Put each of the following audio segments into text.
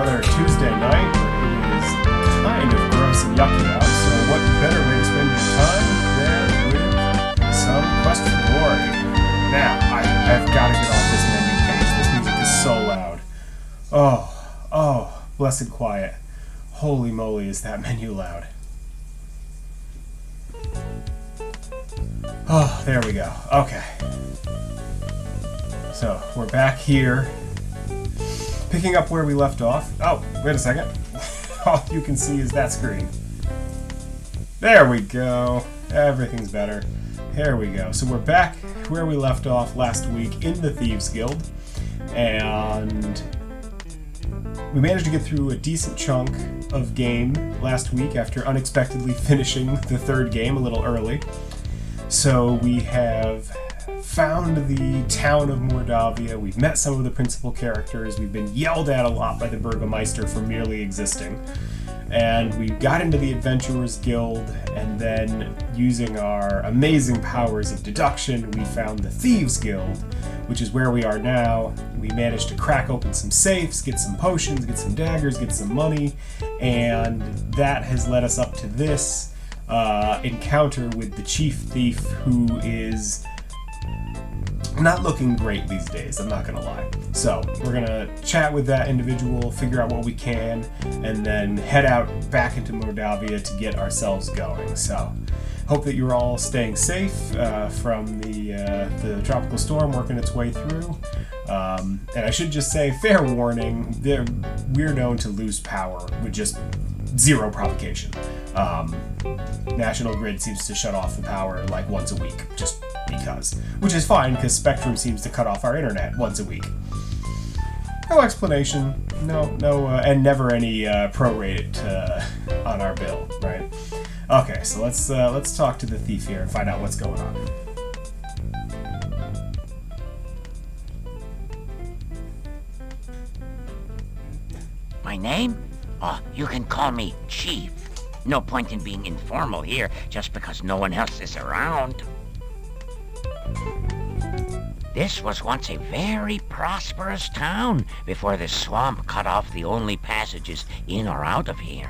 another Tuesday night where it is kind of gross and yucky out, so what better way to spend your time than with some Quest for Glory. Now, I've got to get off this menu page. This music is so loud. Oh, blessed quiet. Holy moly, is that menu loud. Oh, there we go. Okay. So, we're back here, picking up where we left off. Oh, wait a second. All you can see is that screen. There we go. Everything's better. There we go. So we're back where we left off last week in the Thieves Guild, and we managed to get through a decent chunk of game last week after unexpectedly finishing the third game a little early. So we have found the town of Mordavia, we've met some of the principal characters, we've been yelled at a lot by the Burgomeister for merely existing, and we got into the Adventurers Guild, and then using our amazing powers of deduction, we found the Thieves Guild, which is where we are now. We managed to crack open some safes, get some potions, get some daggers, get some money, and that has led us up to this encounter with the chief thief, who is not looking great these days, I'm not gonna lie. So we're gonna chat with that individual, figure out what we can, and then head out back into Mordavia to get ourselves going. So hope that you're all staying safe from the tropical storm working its way through. And I should just say, fair warning, we're known to lose power with just zero provocation. National Grid seems to shut off the power like once a week, just because. Which is fine, because Spectrum seems to cut off our internet once a week. No explanation, and never any prorate on our bill, right? Okay, so let's talk to the thief here and find out what's going on. My name? Oh, you can call me Chief. No point in being informal here just because no one else is around. This was once a very prosperous town before the swamp cut off the only passages in or out of here.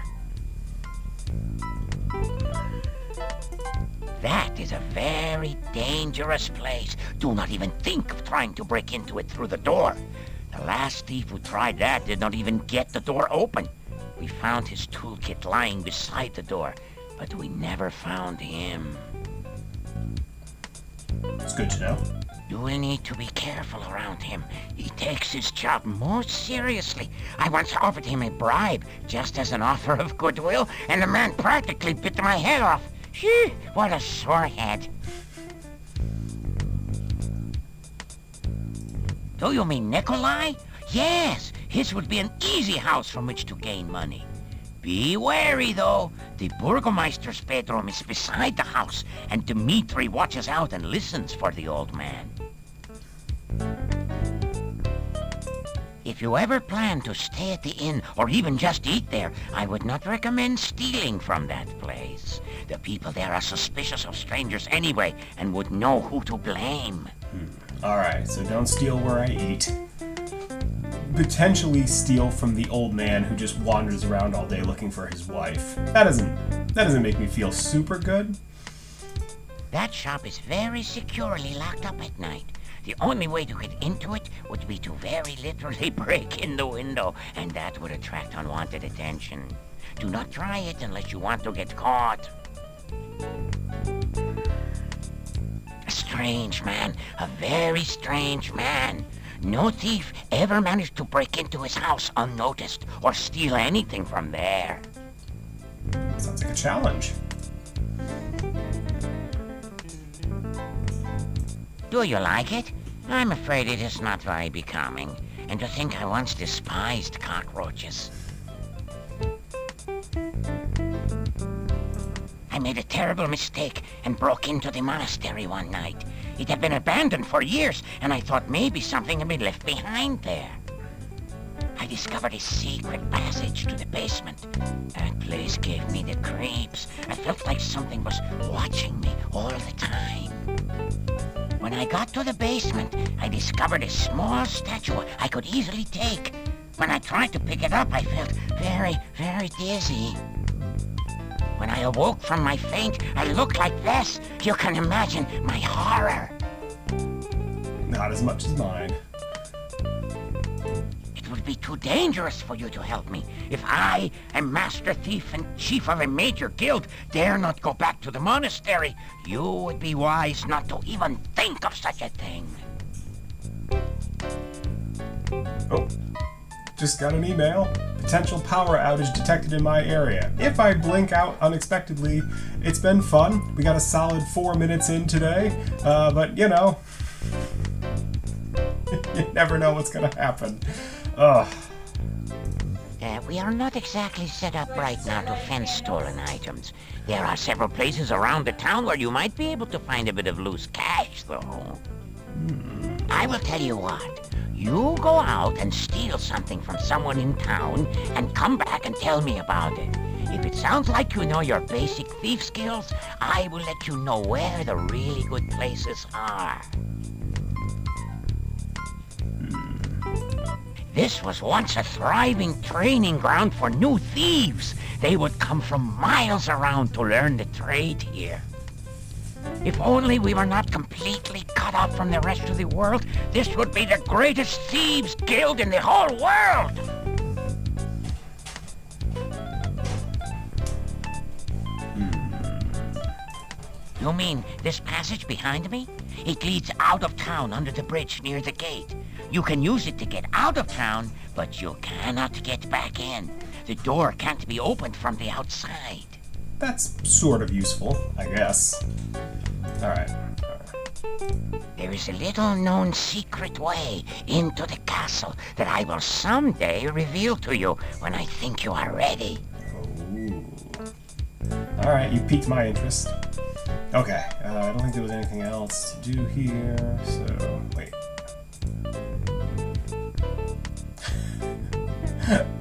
That is a very dangerous place. Do not even think of trying to break into it through the door. The last thief who tried that did not even get the door open. We found his toolkit lying beside the door, but we never found him. It's good to know. You will need to be careful around him. He takes his job most seriously. I once offered him a bribe, just as an offer of goodwill, and the man practically bit my head off. Phew, what a sore head. Do you mean Nikolai? Yes, his would be an easy house from which to gain money. Be wary, though. The Burgomeister's bedroom is beside the house, and Dmitri watches out and listens for the old man. If you ever plan to stay at the inn, or even just eat there, I would not recommend stealing from that place. The people there are suspicious of strangers anyway, and would know who to blame. Alright, so don't steal where I eat. Potentially steal from the old man who just wanders around all day looking for his wife. That doesn't make me feel super good. That shop is very securely locked up at night. The only way to get into it would be to very literally break in the window, and that would attract unwanted attention. Do not try it unless you want to get caught. A strange man, a very strange man. No thief ever managed to break into his house unnoticed or steal anything from there. Sounds like a challenge. Do you like it? I'm afraid it is not very becoming. And to think I once despised cockroaches. I made a terrible mistake and broke into the monastery one night. It had been abandoned for years, and I thought maybe something had been left behind there. I discovered a secret passage to the basement. That place gave me the creeps. I felt like something was watching me all the time. When I got to the basement, I discovered a small statue I could easily take. When I tried to pick it up, I felt very, very dizzy. When I awoke from my faint, I looked like this. You can imagine my horror. Not as much as mine. It would be too dangerous for you to help me. If I, a master thief and chief of a major guild, dare not go back to the monastery, you would be wise not to even think of such a thing. Oh, just got an email. Potential power outage detected in my area. If I blink out unexpectedly, it's been fun. We got a solid 4 minutes in today, but you know, you never know what's gonna happen. Ugh. We are not exactly set up right now to fence stolen items. There are several places around the town where you might be able to find a bit of loose cash, though. I will tell you what. You go out and steal something from someone in town and come back and tell me about it. If it sounds like you know your basic thief skills, I will let you know where the really good places are. This was once a thriving training ground for new thieves. They would come from miles around to learn the trade here. If only we were not completely cut off from the rest of the world, this would be the greatest thieves guild in the whole world! You mean this passage behind me? It leads out of town under the bridge near the gate. You can use it to get out of town, but you cannot get back in. The door can't be opened from the outside. That's sort of useful, I guess. Alright. There is a little-known secret way into the castle that I will someday reveal to you when I think you are ready. Alright, you piqued my interest. Okay, I don't think there was anything else to do here, so... wait.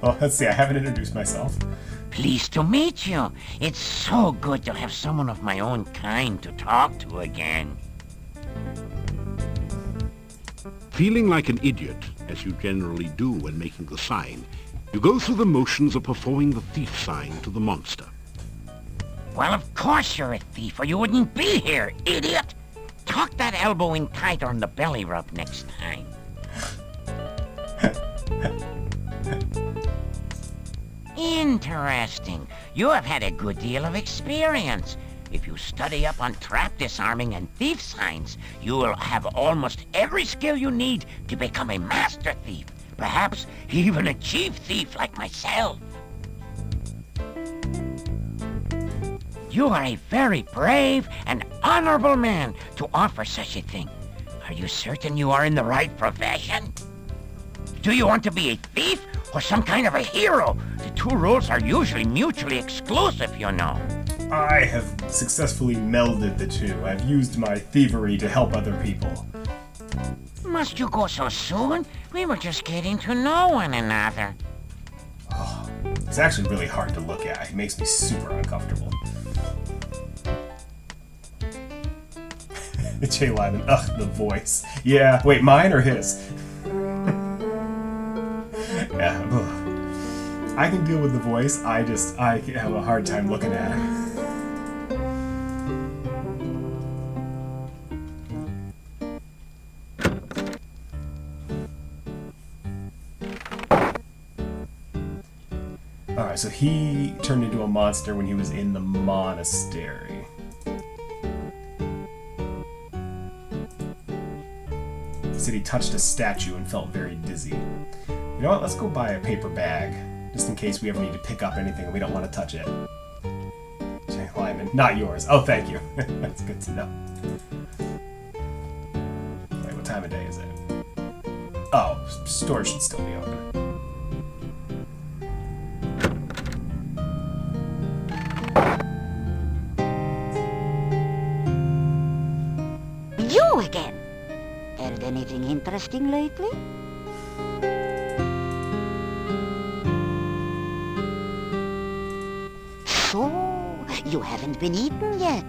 Well, let's see, I haven't introduced myself. Pleased to meet you. It's so good to have someone of my own kind to talk to again. Feeling like an idiot, as you generally do when making the sign, you go through the motions of performing the thief sign to the monster. Well, of course you're a thief, or you wouldn't be here, idiot! Tuck that elbow in tighter on the belly rub next time. Interesting. You have had a good deal of experience. If you study up on trap disarming and thief signs, you will have almost every skill you need to become a master thief. Perhaps even a chief thief like myself. You are a very brave and honorable man to offer such a thing. Are you certain you are in the right profession? Do you want to be a thief or some kind of a hero? The two roles are usually mutually exclusive, you know. I have successfully melded the two. I've used my thievery to help other people. Must you go so soon? We were just getting to know one another. Oh, it's actually really hard to look at. It makes me super uncomfortable. Jay Lyman, ugh, the voice. Yeah, wait, mine or his? Yeah, ugh. I can deal with the voice, I have a hard time looking at it. Alright, so he turned into a monster when he was in the monastery. He said he touched a statue and felt very dizzy. You know what, let's go buy a paper bag, just in case we ever need to pick up anything and we don't want to touch it. Jay Lyman, not yours. Oh, thank you. That's good to know. Wait, what time of day is it? Oh, store should still be open. You again! Heard anything interesting lately? So, you haven't been eaten yet.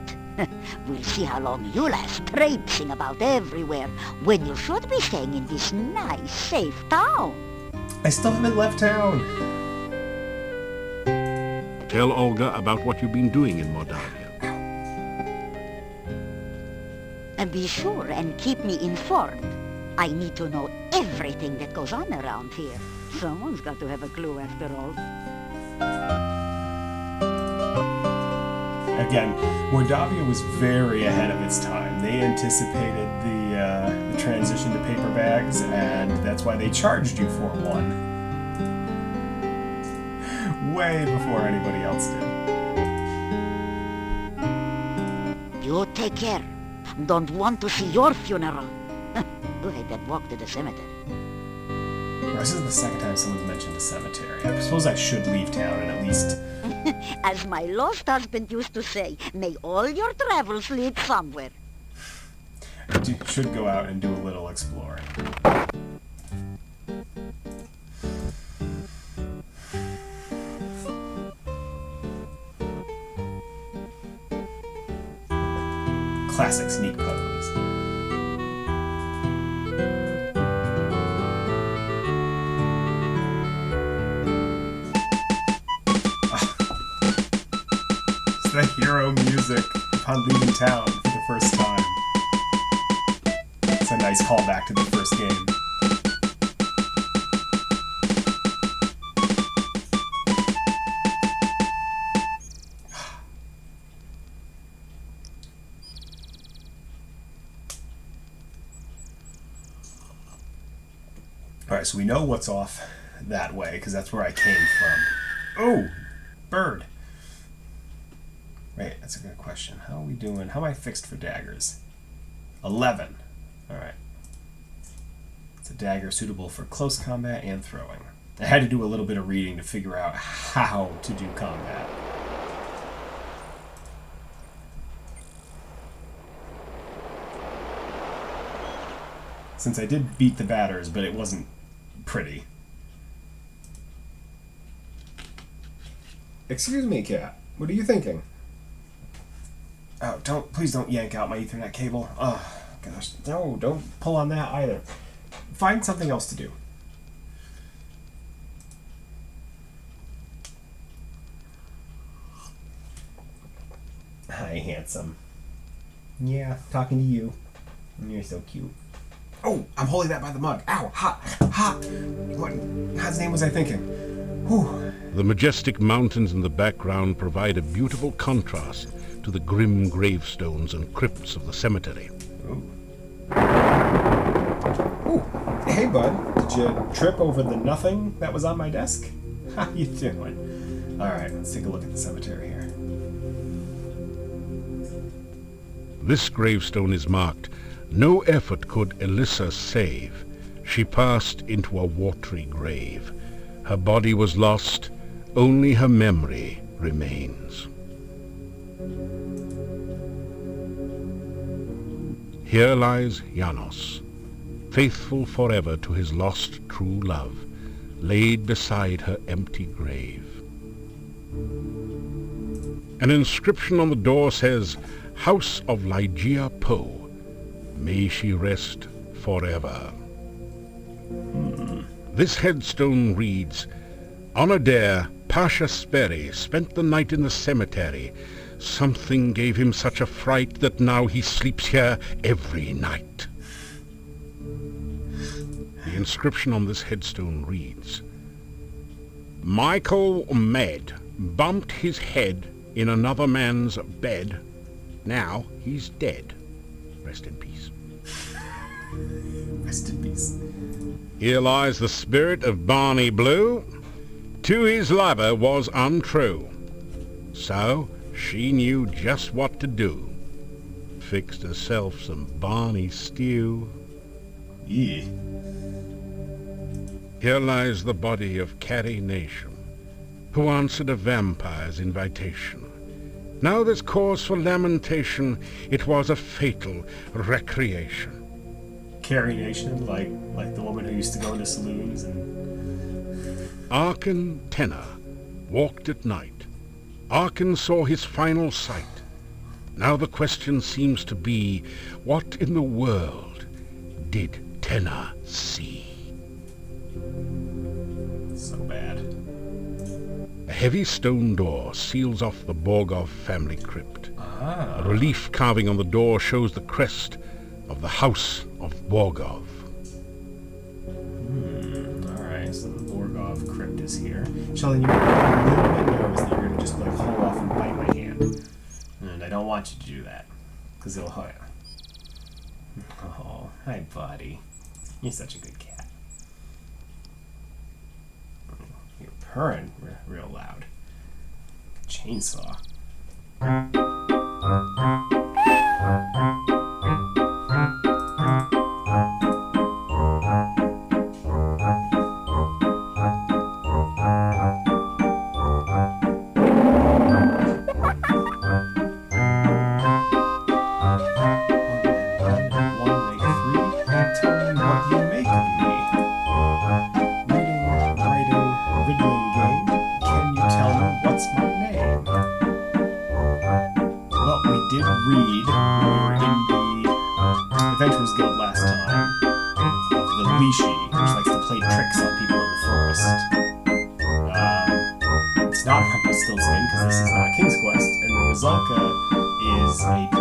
We'll see how long you last traipsing about everywhere when you should be staying in this nice, safe town. I still haven't left town. Tell Olga about what you've been doing in Mordavian. And be sure and keep me informed. I need to know everything that goes on around here. Someone's got to have a clue after all. Again, Mordavian was very ahead of its time. They anticipated the transition to paper bags, and that's why they charged you for one. Way before anybody else did. You take care. Don't want to see your funeral. You hate that walk to the cemetery. This is the second time someone's mentioned a cemetery. I suppose I should leave town and at least... As my lost husband used to say, may all your travels lead somewhere. I should go out and do a little exploring. Classic sneak pose. It's the hero music upon leaving town for the first time. It's a nice callback to the first game. Alright, so we know what's off that way, because that's where I came from. Oh! Bird! Wait, that's a good question. How are we doing? How am I fixed for daggers? 11. Alright. It's a dagger suitable for close combat and throwing. I had to do a little bit of reading to figure out how to do combat. Since I did beat the batters, but it wasn't pretty. Excuse me, cat. What are you thinking? Oh, please don't yank out my Ethernet cable. Oh, gosh. No, don't pull on that either. Find something else to do. Hi, handsome. Yeah, talking to you. You're so cute. Oh, I'm holding that by the mug. Ow, hot, hot. What how's name was I thinking? Whew. The majestic mountains in the background provide a beautiful contrast to the grim gravestones and crypts of the cemetery. Ooh. Ooh. Hey, bud. Did you trip over the nothing that was on my desk? How you doing? All right, let's take a look at the cemetery here. This gravestone is marked, "No effort could Elissa save. She passed into a watery grave. Her body was lost, only her memory remains." Here lies Janos, faithful forever to his lost true love, laid beside her empty grave. An inscription on the door says, "House of Ligeia Poe. May she rest forever." This headstone reads, "On a dare, Pasha Sperry spent the night in the cemetery. Something gave him such a fright that now he sleeps here every night." The inscription on this headstone reads, "Michael Med bumped his head in another man's bed. Now he's dead. Rest in peace." Rest in peace. Here lies the spirit of Barney Blue. To his lover was untrue. So she knew just what to do. Fixed herself some Barney stew. Yeah. Here lies the body of Carrie Nation, who answered a vampire's invitation. Now there's cause for lamentation. It was a fatal recreation. Carrie Nation, like the woman who used to go into saloons and... Arkan Tenna walked at night. Arkan saw his final sight. Now the question seems to be, what in the world did Tenna see? heavy stone door seals off the Borgov family crypt. Ah. A relief carving on the door shows the crest of the House of Borgov. Alright, so the Borgov crypt is here. Sheldon, you might be a little bit nervous that you're going to just like haul off and bite my hand. And I don't want you to do that. Because it'll hurt. Oh, hi buddy. You're such a good cat. You're purring real loud. Chainsaw.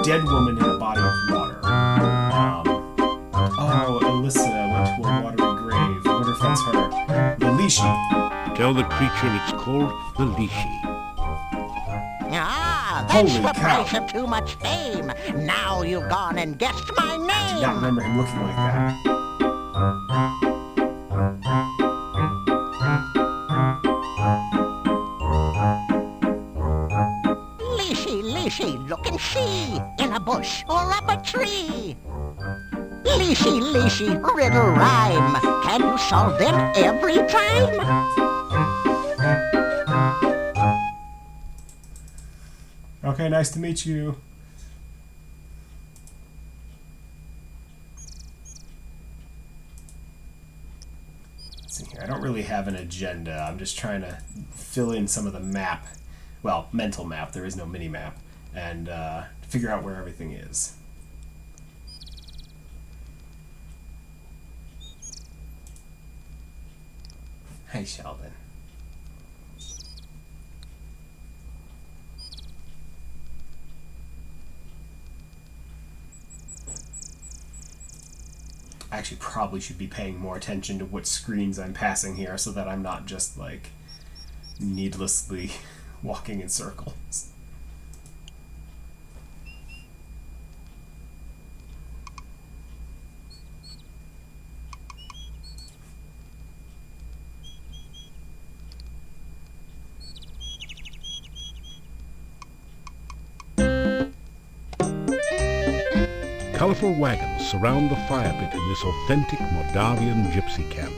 Dead woman in a body of water. Alyssa went to a watery grave. I wonder if that's her. The Lishi. Tell the creature it's called the Lishi. Ah, that's Holy the cow. price of too much fame. Now you've gone and guessed my I do name. not remember him looking like that. Lishi, look and see, in a bush or up a tree. Lishi, riddle rhyme. Can you solve them every time? Okay, nice to meet you. Let's see here. I don't really have an agenda. I'm just trying to fill in some of the map. Well, mental map. There is no mini map. And figure out where everything is. Hey, Sheldon. I actually probably should be paying more attention to what screens I'm passing here so that I'm not just, like, needlessly walking in circles. Colourful wagons surround the fire pit in this authentic Mordavian gypsy camp.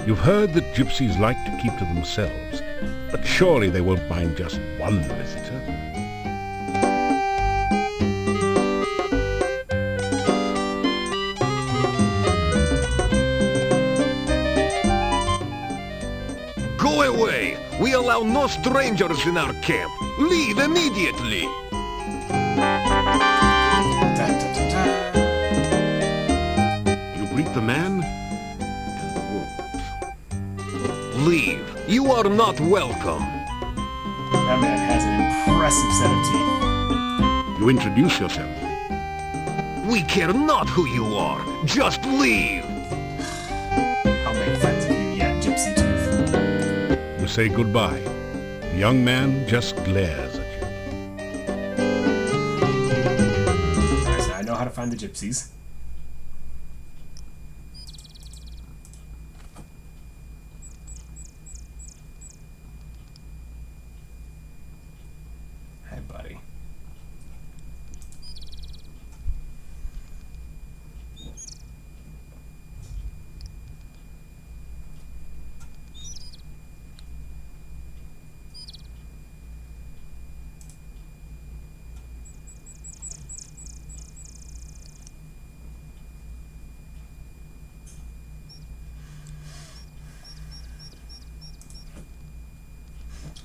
You've heard that gypsies like to keep to themselves, but surely they won't mind just one visitor. Go away! We allow no strangers in our camp. Leave immediately! You greet the man and the wolves. Leave. You are not welcome. That man has an impressive set of teeth. You introduce yourself. We care not who you are. Just leave. I'll make friends with you yet, Gypsy Tooth. You say goodbye. The young man just glares at you. Alright, so I know how to find the gypsies. Hi, buddy.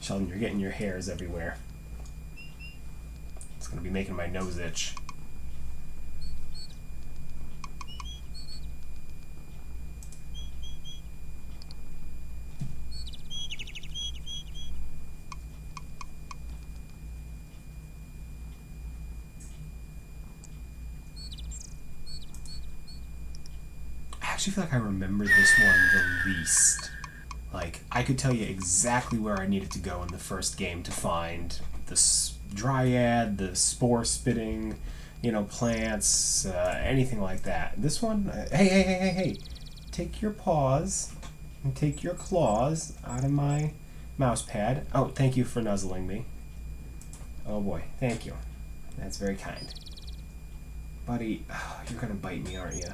Sheldon, you're getting your hairs everywhere. It's gonna be making my nose itch. actually feel like I remember this one the least. Like, I could tell you exactly where I needed to go in the first game to find the dryad, the spore-spitting, plants, anything like that. This one, hey. Take your paws and take your claws out of my mouse pad. Oh, thank you for nuzzling me. Oh boy, thank you. That's very kind. Buddy, you're gonna bite me, aren't you?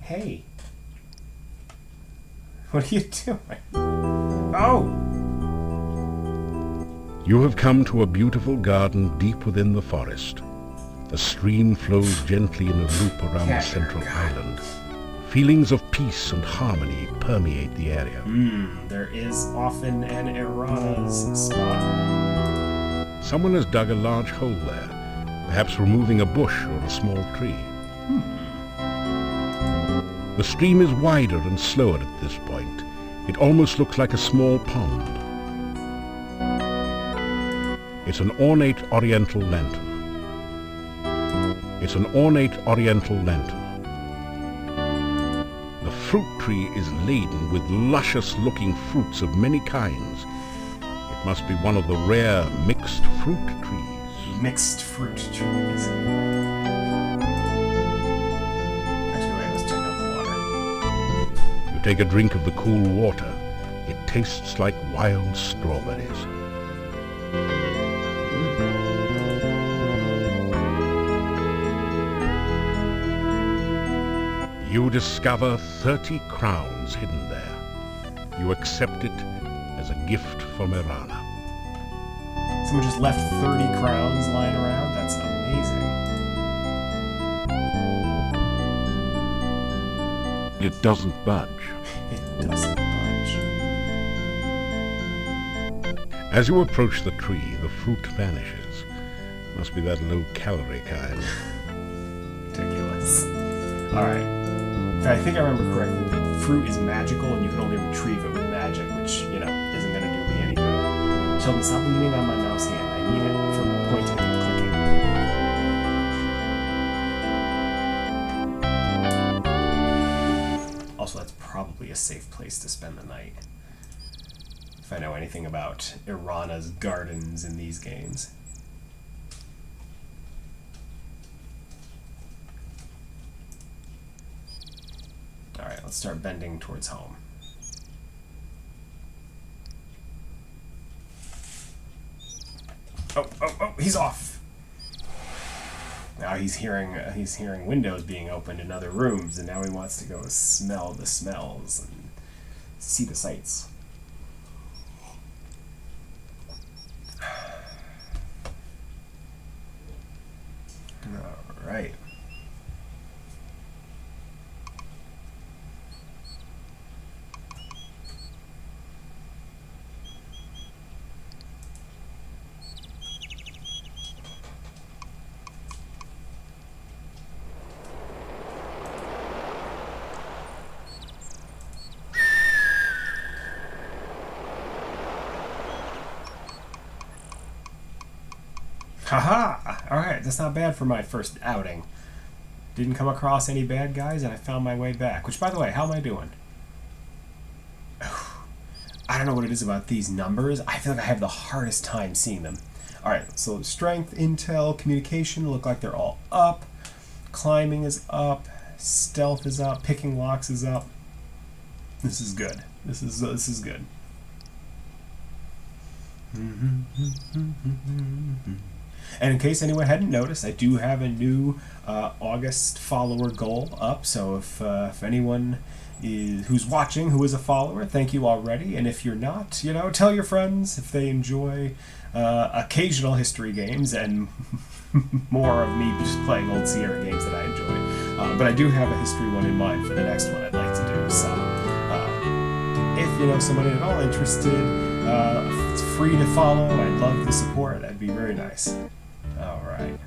Hey. What are you doing? Oh! You have come to a beautiful garden deep within the forest. A stream flows gently in a loop around the central island. Feelings of peace and harmony permeate the area. There is often an Irana's spot. Someone has dug a large hole there, perhaps removing a bush or a small tree. The stream is wider and slower at this point. It almost looks like a small pond. It's an ornate oriental lantern. It's an ornate oriental lantern. The fruit tree is laden with luscious-looking fruits of many kinds. It must be one of the rare mixed fruit trees. Mixed fruit trees. You take a drink of the cool water. It tastes like wild strawberries. You discover 30 crowns hidden there. You accept it as a gift from Irana. Someone just left 30 crowns lying around? That's amazing. It doesn't budge. It doesn't budge. As you approach the tree, the fruit vanishes. Must be that low-calorie kind. Ridiculous. Alright. I think I remember correctly, fruit is magical and you can only retrieve it with magic, which, isn't going to do me any good. Sheldon, stop leaning on my mouse hand. I need it for pointing and clicking. Also, that's probably a safe place to spend the night. If I know anything about Irana's gardens in these games. Alright, let's start bending towards home. Oh, he's off! Now he's hearing windows being opened in other rooms, and now he wants to go smell the smells and see the sights. Alright. Haha! Alright, that's not bad for my first outing. Didn't come across any bad guys, and I found my way back. Which, by the way, how am I doing? I don't know what it is about these numbers. I feel like I have the hardest time seeing them. Alright, so strength, intel, communication look like they're all up. Climbing is up. Stealth is up. Picking locks is up. This is good. This is good. And in case anyone hadn't noticed, I do have a new August follower goal up. So if anyone who's watching who is a follower, thank you already. And if you're not, tell your friends if they enjoy occasional history games and more of me just playing old Sierra games that I enjoy. But I do have a history one in mind for the next one I'd like to do. So if you know somebody at all interested, it's free to follow. I'd love the support. That'd be very nice. Alright.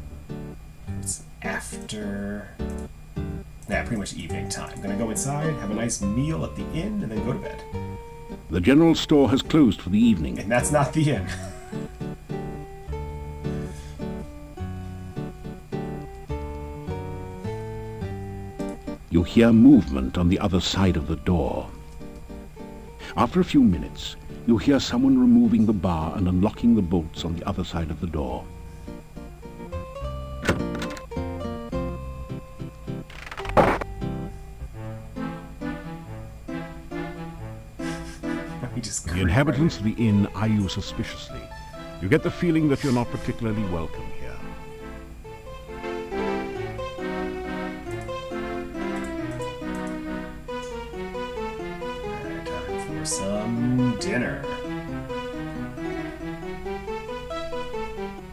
It's after... pretty much evening time. I'm gonna go inside, have a nice meal at the inn, and then go to bed. The general store has closed for the evening. And that's not the inn. You hear movement on the other side of the door. After a few minutes, you hear someone removing the bar and unlocking the bolts on the other side of the door. The inhabitants of the inn eye you suspiciously. You get the feeling that you're not particularly welcome here. Time for some dinner.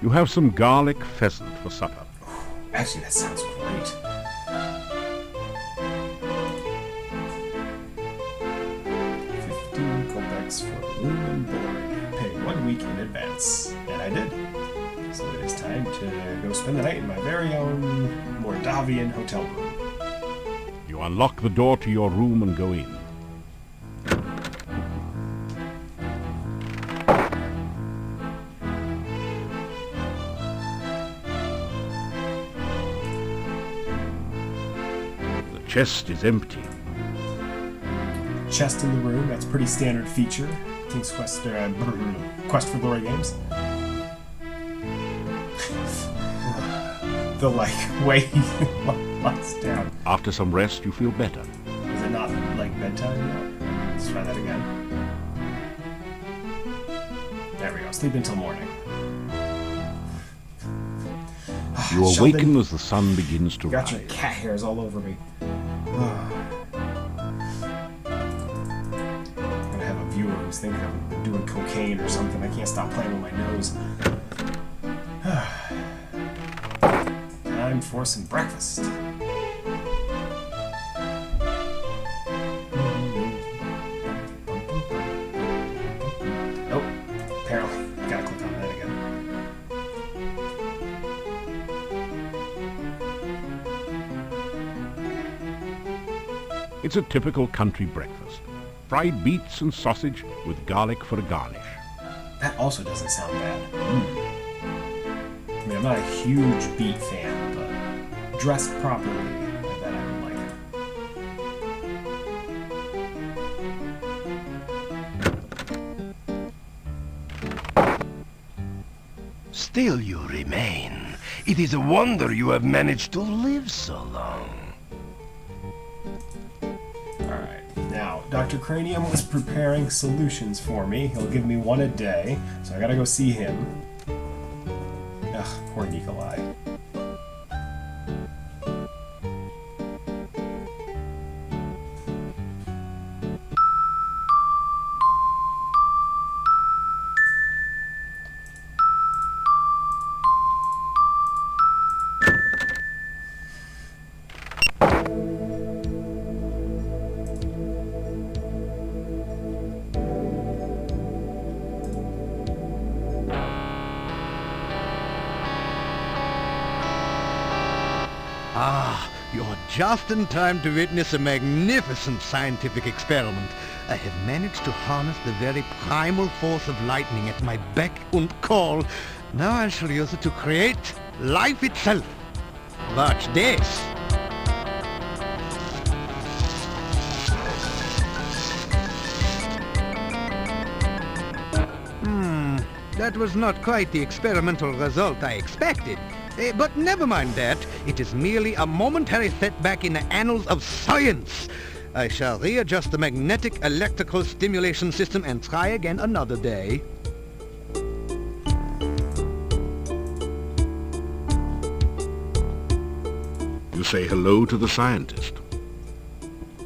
You have some garlic pheasant for supper. Actually, that sounds great. For room and board. Pay 1 week in advance. And I did. So it is time to go spend the night in my very own Mordavian hotel room. You unlock the door to your room and go in. The chest is empty. Chest in the room, that's a pretty standard feature. King's Quest, Quest for Glory games. The way he lies down. After some rest, you feel better. Is it not like bedtime yet? Let's try that again. There we go. Sleep until morning. You awaken as the sun begins to rise. Got your cat hairs all over me. Who's thinking I'm doing cocaine or something. I can't stop playing with my nose. Time for some breakfast. Oh, apparently. Gotta click on that again. It's a typical country breakfast. Fried beets and sausage with garlic for a garnish. That also doesn't sound bad. I mean, I'm not a huge beet fan, but dressed properly, I bet I would like it. Still you remain. It is a wonder you have managed to live so long. Now, Dr. Cranium was preparing solutions for me. He'll give me one a day, so I gotta go see him. Ugh, poor Nikolai. Ah, you're just in time to witness a magnificent scientific experiment. I have managed to harness the very primal force of lightning at my beck and call. Now I shall use it to create life itself. Watch this. That was not quite the experimental result I expected. But never mind that. It is merely a momentary setback in the annals of science. I shall readjust the magnetic electrical stimulation system and try again another day. You say hello to the scientist.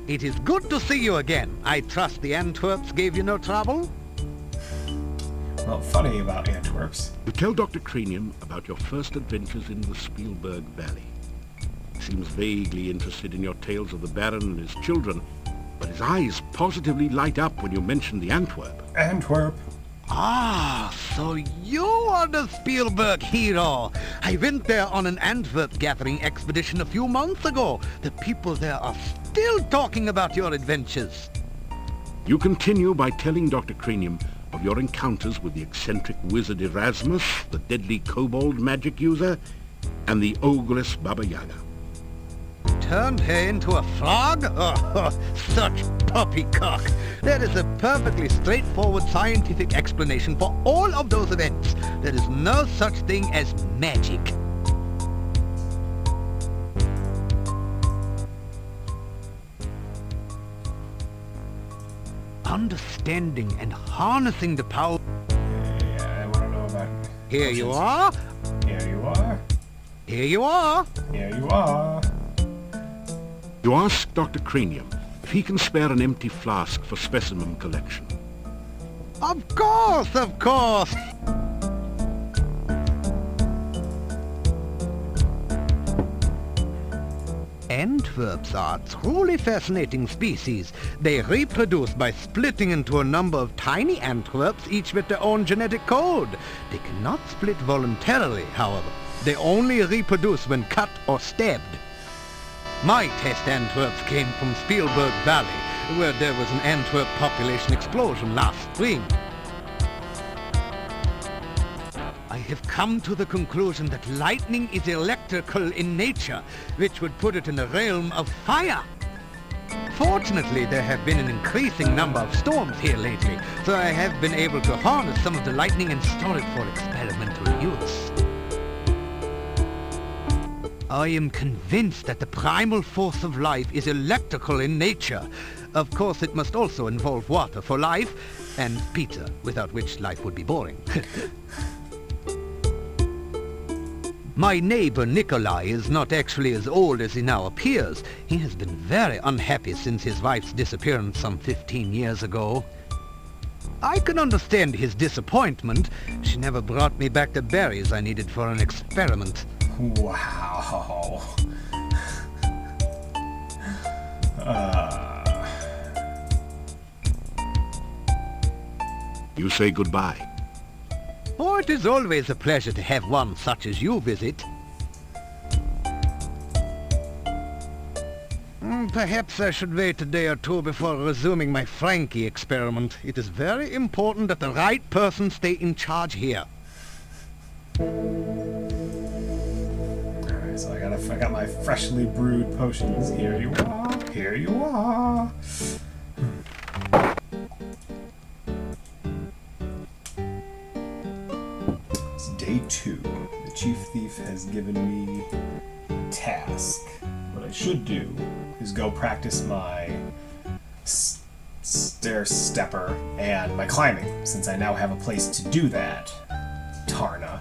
It is good to see you again. I trust the Antwerps gave you no trouble? Well, funny about Antwerps. You tell Dr. Cranium about your first adventures in the Spielberg Valley. He seems vaguely interested in your tales of the Baron and his children, but his eyes positively light up when you mention the Antwerp. Antwerp. Ah, so you are the Spielberg hero. I went there on an Antwerp gathering expedition a few months ago. The people there are still talking about your adventures. You continue by telling Dr. Cranium of your encounters with the eccentric wizard Erasmus, the deadly kobold magic user, and the ogress Baba Yaga. turned her into a frog? Oh, such poppycock. There is a perfectly straightforward scientific explanation for all of those events. There is no such thing as magic. Understanding and harnessing the power... Yeah, I want to know about... Here you are. Here you are. Here you are. Here you are. You ask Dr. Cranium if he can spare an empty flask for specimen collection. Of course, of course. Antwerps are a truly fascinating species. They reproduce by splitting into a number of tiny Antwerps, each with their own genetic code. They cannot split voluntarily, however. They only reproduce when cut or stabbed. My test Antwerps came from Spielberg Valley, where there was an Antwerp population explosion last spring. I have come to the conclusion that lightning is electrical in nature, which would put it in the realm of fire. Fortunately, there have been an increasing number of storms here lately, so I have been able to harness some of the lightning and store it for experimental use. I am convinced that the primal force of life is electrical in nature. Of course, it must also involve water for life, and pizza, without which life would be boring. My neighbor Nikolai is not actually as old as he now appears. He has been very unhappy since his wife's disappearance some 15 years ago. I can understand his disappointment. She never brought me back the berries I needed for an experiment. Wow. You say goodbye. Oh, it is always a pleasure to have one such as you visit. Perhaps I should wait a day or two before resuming my Frankie experiment. It is very important that the right person stay in charge here. Alright, so I got my freshly brewed potions. Here you are. Here you are. It's day 2. The chief thief has given me a task. What I should do is go practice my stair stepper and my climbing, since I now have a place to do that. Tarna.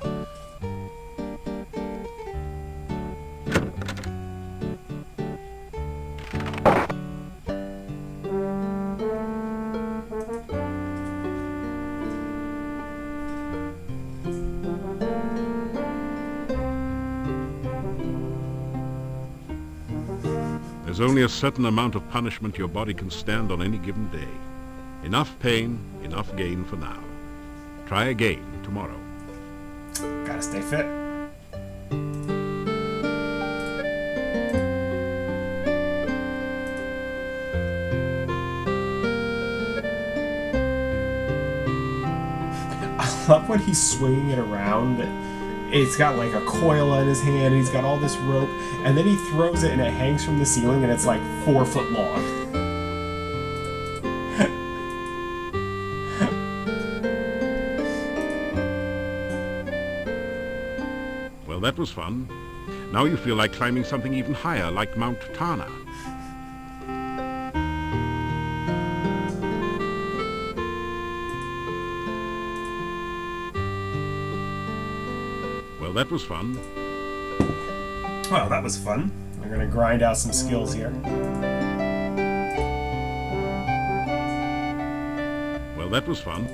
There's only a certain amount of punishment your body can stand on any given day. Enough pain, enough gain for now. Try again tomorrow. Gotta stay fit. I love when he's swinging it around. It's got like a coil in his hand, and he's got all this rope, and then he throws it and it hangs from the ceiling, and it's like 4 foot long. Well, that was fun. Now you feel like climbing something even higher, like Mount Tana. Well, that was fun. Well, that was fun. We're gonna grind out some skills here. Well, that was fun.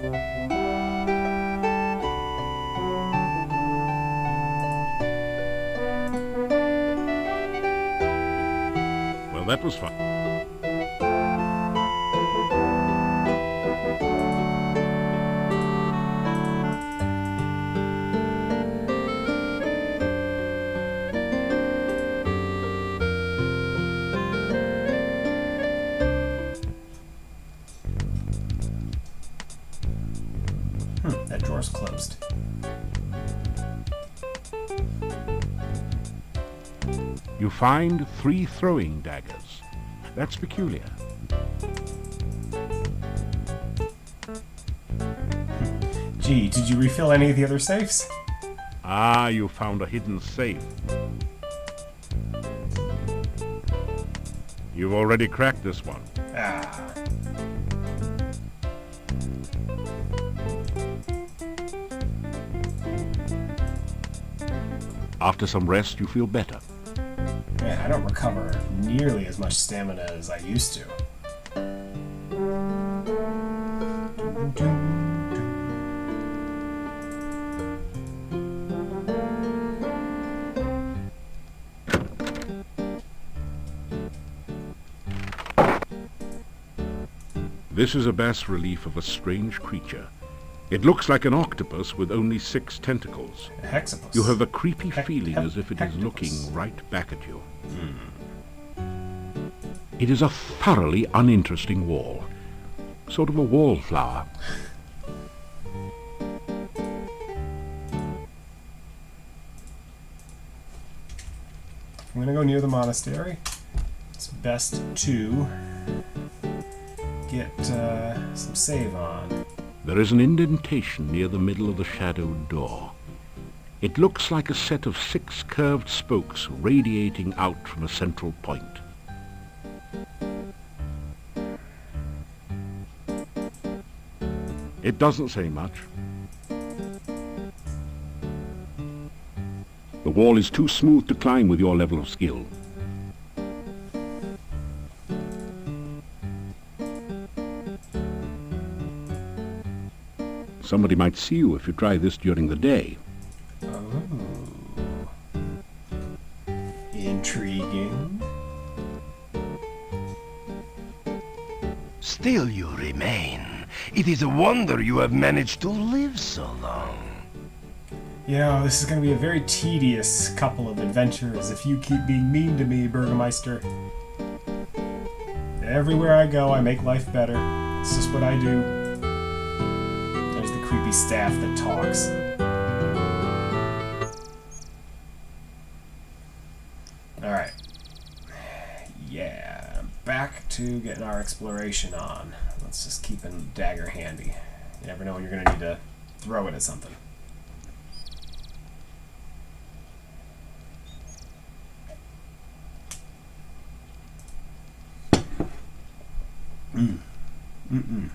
Well, that was fun. That drawer's closed. You find 3 throwing daggers. That's peculiar. Gee, did you refill any of the other safes? Ah, you found a hidden safe. You've already cracked this one. Ah. After some rest, you feel better. Man, I don't recover nearly as much stamina as I used to. This is a bas-relief of a strange creature. It looks like an octopus with only 6 tentacles. A hexapus. You have a creepy feeling as if it is hectopus. looking right back at you. It is a thoroughly uninteresting wall. Sort of a wallflower. I'm gonna go near the monastery. It's best to get some save on. There is an indentation near the middle of the shadowed door. It looks like a set of 6 curved spokes radiating out from a central point. It doesn't say much. The wall is too smooth to climb with your level of skill. Somebody might see you if you try this during the day. Oh. Intriguing. Still you remain. It is a wonder you have managed to live so long. You know, this is going to be a very tedious couple of adventures if you keep being mean to me, Burgermeister. Everywhere I go, I make life better. It's just what I do. There's the creepy staff that talks. Alright. Yeah, back to getting our exploration on. Let's just keep a dagger handy. You never know when you're going to need to throw it at something. Mm-mm.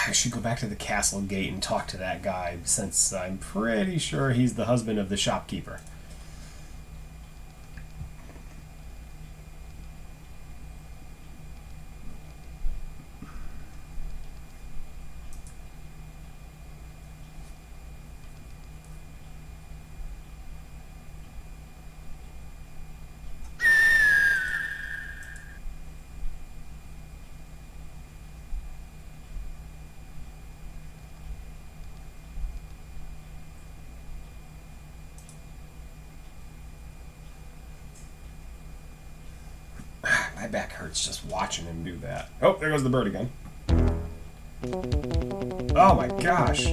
I should go back to the castle gate and talk to that guy, since I'm pretty sure he's the husband of the shopkeeper. My back hurts just watching him do that. Oh, there goes the bird again. Oh my gosh.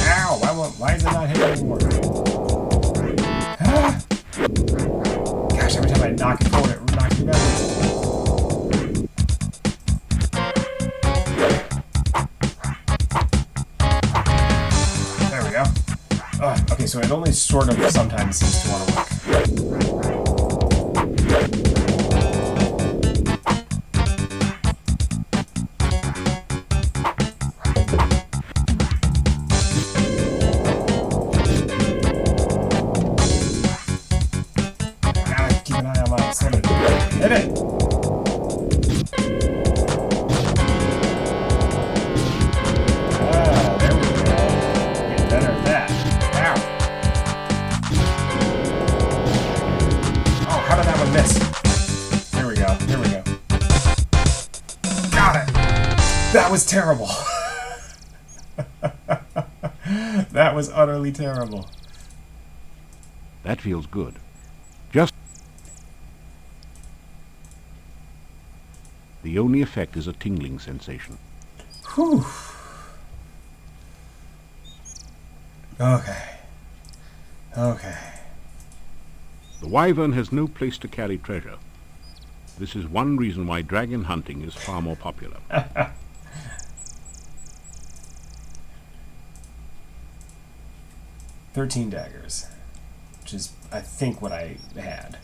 Ow. Why is it not hitting anymore? Ah. Gosh, every time I knock it forward, it knocks me backwards. There we go. Okay, so so it only sort of sometimes seems to want to work. Keep an eye on my stamina. Hit it! That was terrible. That was utterly terrible. That feels good. Just... The only effect is a tingling sensation. Whew. Okay. Okay. The wyvern has no place to carry treasure. This is one reason why dragon hunting is far more popular. 13 daggers, which is, I think, what I had.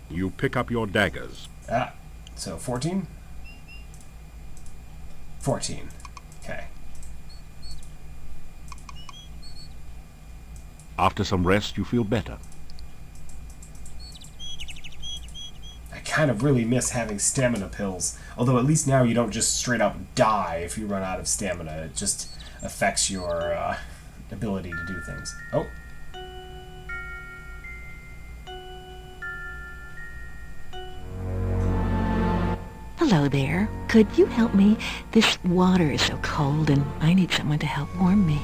You pick up your daggers. Ah, so 14? 14. Okay. After some rest, you feel better. I kind of really miss having stamina pills, although at least now you don't just straight up die if you run out of stamina. It just affects your ability to do things. Oh. Hello there. Could you help me? This water is so cold and I need someone to help warm me.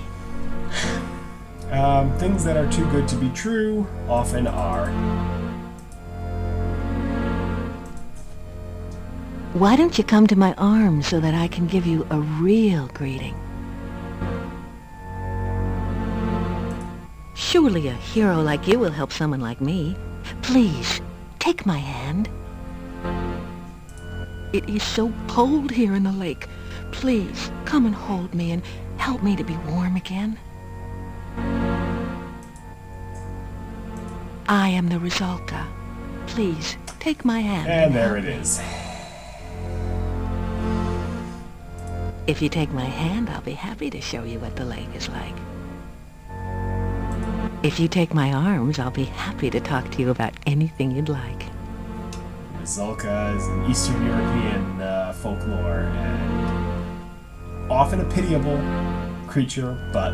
Things that are too good to be true often are. Why don't you come to my arms so that I can give you a real greeting? Surely a hero like you will help someone like me. Please, take my hand. It is so cold here in the lake. Please, come and hold me and help me to be warm again. I am the Resulta. Please, take my hand. And there it is. If you take my hand, I'll be happy to show you what the lake is like. If you take my arms, I'll be happy to talk to you about anything you'd like. Zulka is an Eastern European folklore, and often a pitiable creature, but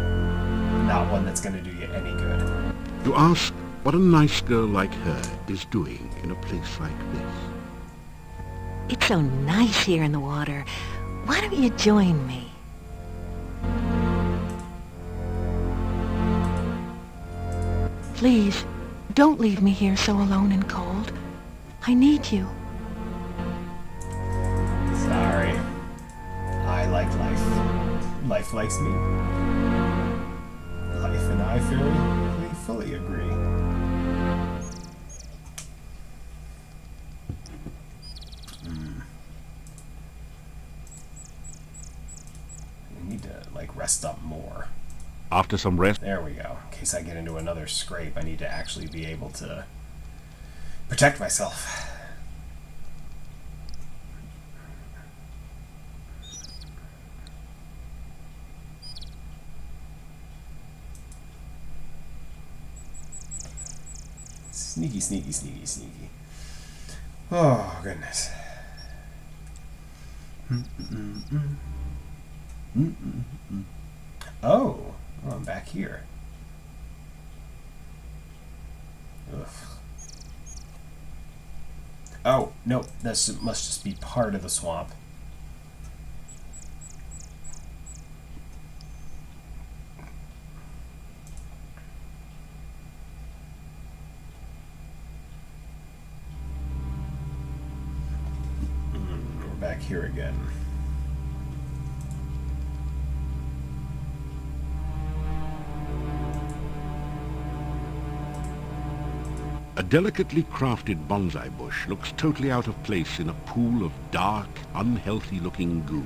not one that's going to do you any good. You ask what a nice girl like her is doing in a place like this. It's so nice here in the water. Why don't you join me? Please, don't leave me here so alone and cold. I need you. Sorry. I like life. Life likes me. Life and I fully agree. We need to, like, rest up more. After some rest... There we go. In case I get into another scrape, I need to actually be able to protect myself. Sneaky, sneaky, sneaky, sneaky. Oh, goodness. Oh, I'm back here. Ugh. Oh, no, this must just be part of the swamp. We're back here again. A delicately crafted bonsai bush looks totally out of place in a pool of dark, unhealthy-looking goo.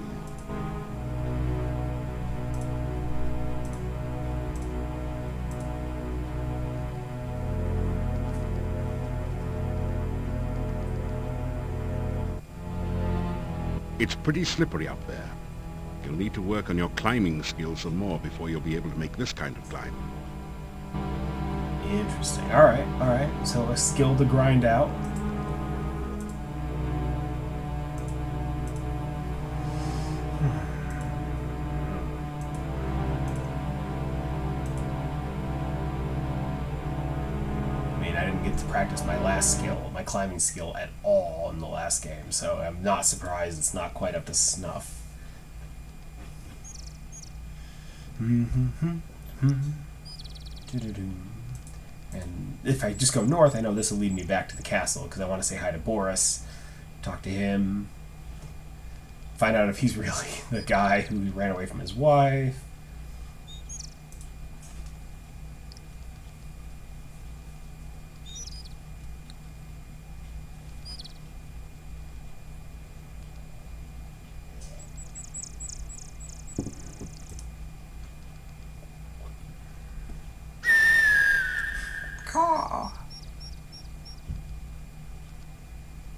It's pretty slippery up there. You'll need to work on your climbing skills some more before you'll be able to make this kind of climb. Interesting. Alright, alright. So a skill to grind out. I didn't get to practice my last skill, my climbing skill at all in the last game, so I'm not surprised it's not quite up to snuff. And if I just go north, I know this will lead me back to the castle, because I want to say hi to Boris, talk to him, find out if he's really the guy who ran away from his wife.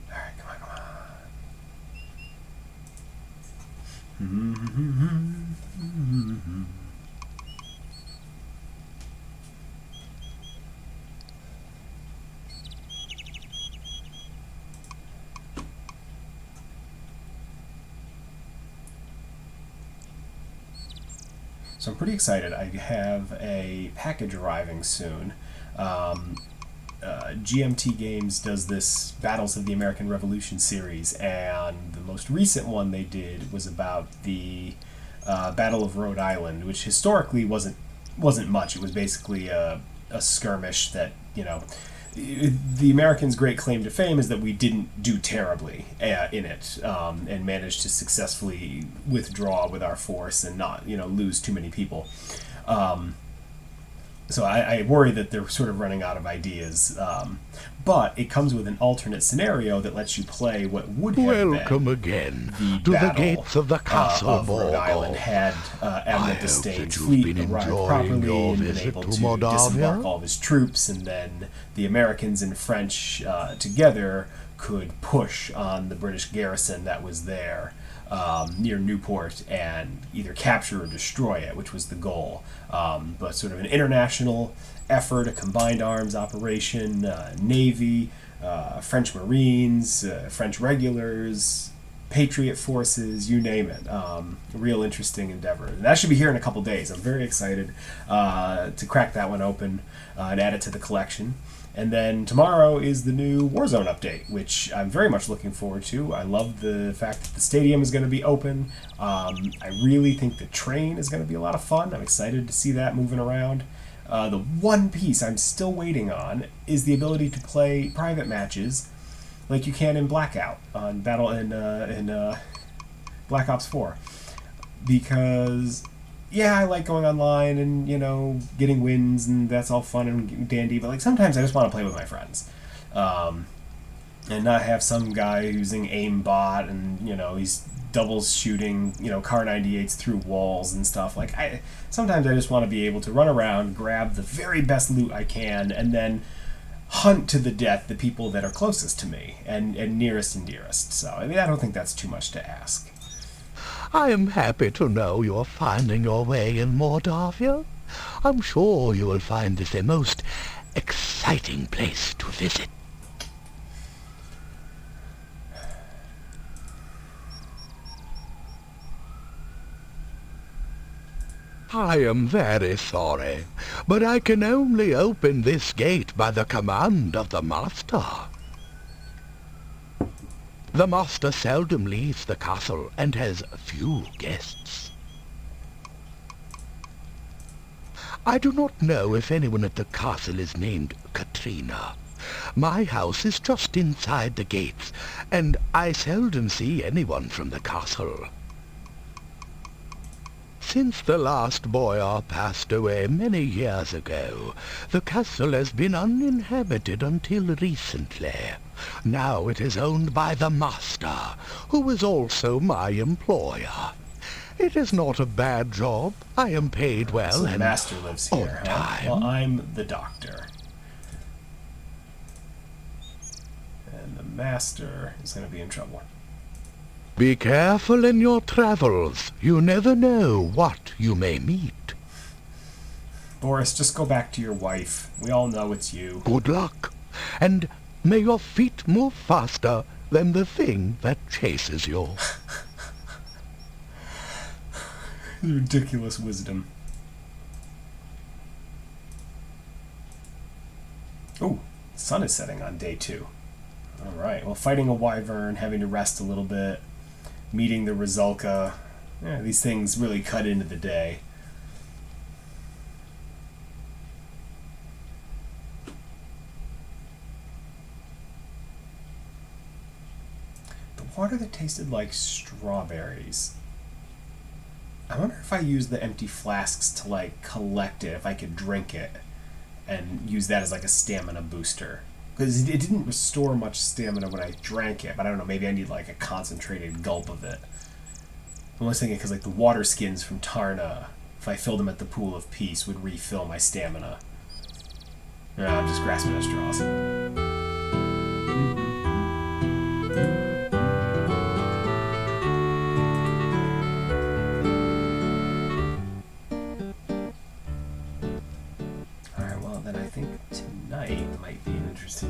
Alright, come on, come on. So I'm pretty excited. I have a package arriving soon. GMT Games does this Battles of the American Revolution series, and the most recent one they did was about the Battle of Rhode Island, which historically wasn't much. It was basically a skirmish that, you know, the Americans' great claim to fame is that we didn't do terribly in it, and managed to successfully withdraw with our force and not, you know, lose too many people. So I worry that they're sort of running out of ideas. But it comes with an alternate scenario that lets you play what would have Welcome been again the to the battle gates of the castle of Rhode Borgo. Island had Admiral hope D'Estaing's that you've fleet been arrived enjoying properly your and been visit able to to Moldavia. disembark all of his troops, and then the Americans and French together could push on the British garrison that was there near Newport and either capture or destroy it, which was the goal. But sort of an international effort, a combined arms operation, Navy, French Marines, French regulars, Patriot forces, you name it. A real interesting endeavor. And that should be here in a couple days. I'm very excited to crack that one open and add it to the collection. And then tomorrow is the new Warzone update, which I'm very much looking forward to. I love the fact that the stadium is going to be open. I really think the train is going to be a lot of fun. I'm excited to see that moving around. The one piece I'm still waiting on is the ability to play private matches like you can in Blackout on Black Ops 4. Because, yeah, I like going online and, you know, getting wins, and that's all fun and dandy, but like sometimes I just want to play with my friends. And not have some guy using aimbot and, you know, he's doubles shooting, you know, Car 98s through walls and stuff. Like, sometimes I just want to be able to run around, grab the very best loot I can, and then hunt to the death the people that are closest to me and nearest and dearest. So, I mean, I don't think that's too much to ask. I am happy to know you are finding your way in Mordavia. I'm sure you will find this a most exciting place to visit. I am very sorry, but I can only open this gate by the command of the Master. The Master seldom leaves the castle and has few guests. I do not know if anyone at the castle is named Katrina. My house is just inside the gates, and I seldom see anyone from the castle. Since the last boyar passed away many years ago, the castle has been uninhabited until recently. Now it is owned by the Master, who is also my employer. It is not a bad job. I am paid well So the and Master lives here, on huh? time. Well, I'm the Doctor. And the Master is going to be in trouble. Be careful in your travels. You never know what you may meet. Boris, just go back to your wife. We all know it's you. Good luck, and may your feet move faster than the thing that chases you. Ridiculous wisdom. Oh, the sun is setting on day 2. Alright, well, fighting a wyvern, having to rest a little bit, meeting the Rizulka. Yeah, these things really cut into the day. The water that tasted like strawberries. I wonder if I use the empty flasks to, like, collect it, if I could drink it and use that as, like, a stamina booster. Because it didn't restore much stamina when I drank it, but I don't know, maybe I need, like, a concentrated gulp of it. I'm always thinking because, like, the water skins from Tarna, if I filled them at the Pool of Peace, would refill my stamina. No, I'm just grasping at straws.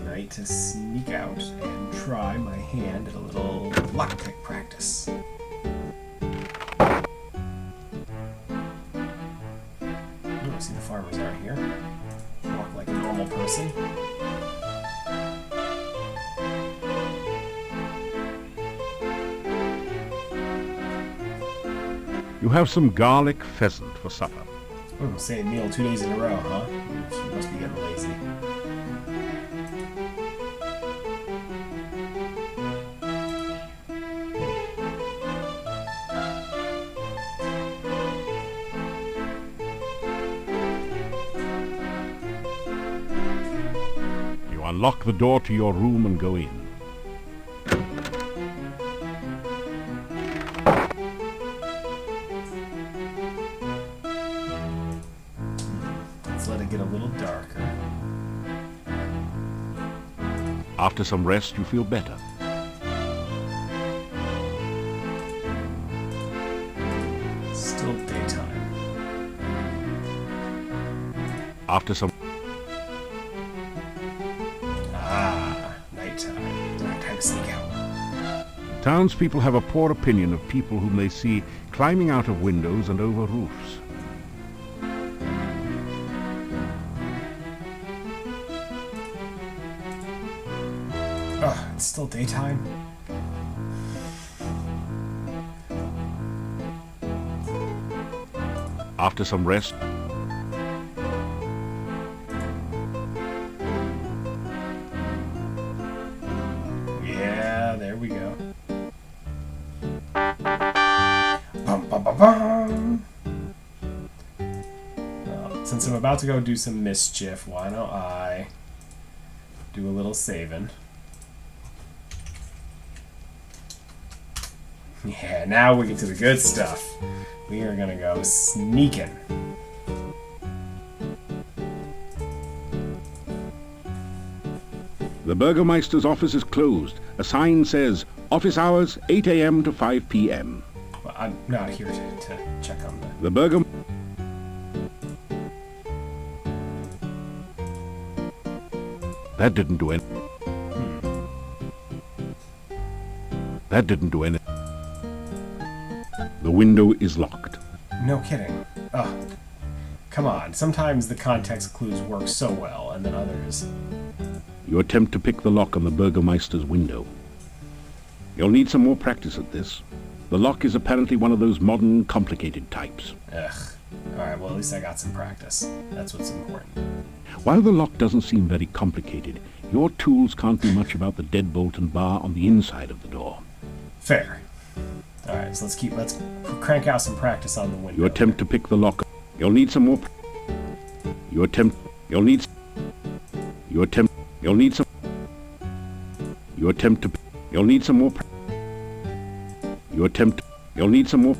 Night to sneak out and try my hand at a little lockpick practice. Oh, see, the farmers aren't here. Walk like a normal person. You have some garlic pheasant for supper. Oh, same meal 2 days in a row, huh? You must be getting lazy. Unlock the door to your room and go in. Let's let it get a little darker. After some rest, you feel better. Still daytime. After some... Sneak out. Townspeople have a poor opinion of people whom they see climbing out of windows and over roofs. Ugh, it's still daytime. After some rest, there we go. Bum, bum, bum, bum. Well, since I'm about to go do some mischief, why don't I do a little saving? Yeah, now we get to the good stuff. We are gonna go sneaking. the Burgomeister's office is closed. A sign says, office hours 8 a.m. to 5 p.m. Well, I'm not here to check on the... The Burgom... That didn't do anything. That didn't do anything. The window is locked. No kidding. Ugh. Come on. Sometimes the context clues work so well, and then others... You attempt to pick the lock on the Burgomeister's window. You'll need some more practice at this. The lock is apparently one of those modern, complicated types. Ugh. Alright, well at least I got some practice. That's what's important. While the lock doesn't seem very complicated, your tools can't do much about the deadbolt and bar on the inside of the door. Fair. Alright, so let's crank out some practice on the window. You attempt to pick the lock. You'll need some more... You'll need some... You'll need some... You attempt to... You'll need some more... You attempt... You'll need some more...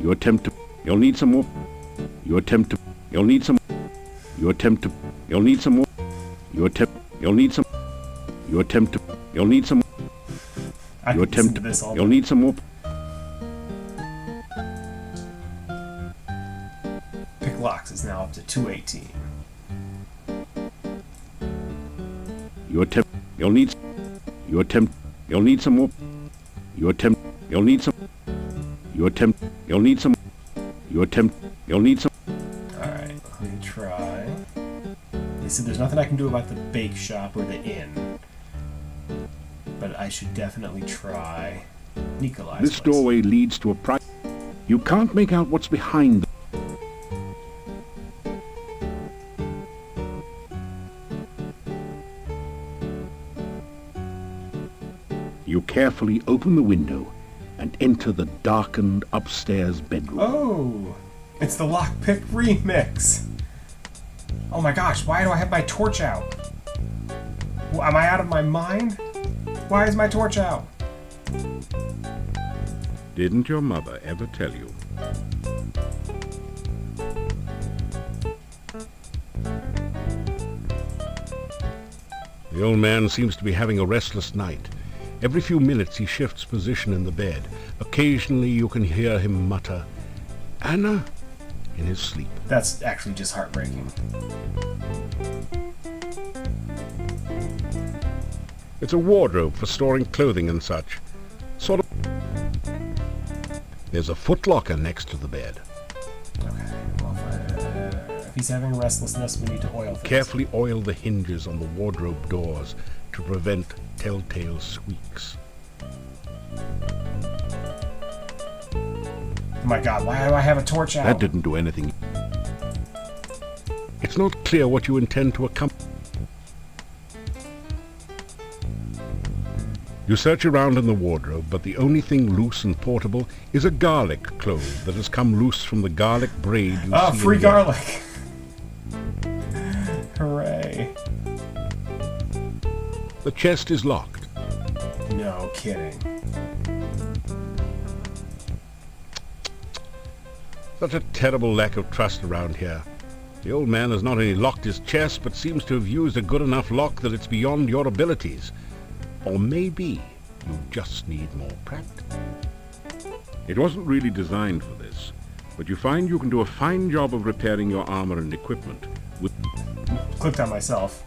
You attempt to... You'll need some more... You attempt to... You'll need some... You attempt to... You'll need some more... You attempt... You'll need some... You attempt to... You'll need some... I You're could listen to tempted. this all You'll day. need some more. Pick locks is now up to 218. You're tempted. You'll need. You're tempted. You'll need some more. You're tempted. You'll need some. You're tempted. You'll need some. You're tempted. You'll need some. Alright, let me try. They said there's nothing I can do about the bake shop or the inn. But I should definitely try Nikolai's This place. doorway leads to a private. You can't make out what's behind. You carefully open the window and enter the darkened upstairs bedroom. Oh! It's the lockpick remix! Oh my gosh, why do I have my torch out? Am I out of my mind? Why is my torch out? Didn't your mother ever tell you? The old man seems to be having a restless night. Every few minutes he shifts position in the bed. Occasionally you can hear him mutter, "Anna," in his sleep. That's actually just heartbreaking. It's a wardrobe for storing clothing and such. Sort of. There's a footlocker next to the bed. Okay, well, if he's having restlessness, we need to oil things. Carefully oil the hinges on the wardrobe doors to prevent telltale squeaks. Oh my god, why do I have a torch out? That didn't do anything. It's not clear what you intend to accomplish. You search around in the wardrobe, but the only thing loose and portable is a garlic clove that has come loose from the garlic braid you Oh, see free in the- garlic! Hooray. The chest is locked. No kidding. Such a terrible lack of trust around here. The old man has not only locked his chest, but seems to have used a good enough lock that it's beyond your abilities. Or maybe you just need more practice. It wasn't really designed for this, but you find you can do a fine job of repairing your armor and equipment with... Clicked on myself.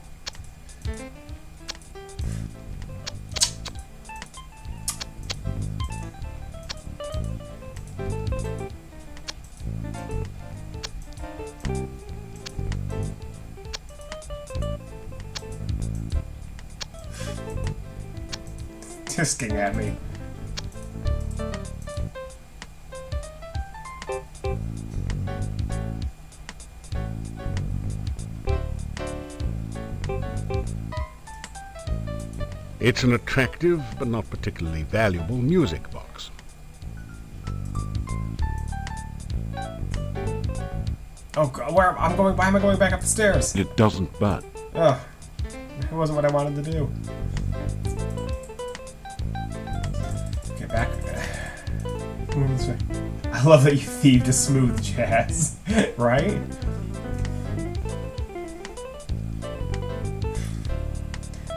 Tisking at me. It's an attractive, but not particularly valuable music box. Oh, where I'm going? Why am I going back up the stairs? It doesn't but. Ugh, it wasn't what I wanted to do. Get back. Move this way. I love that you thieved a smooth jazz, right?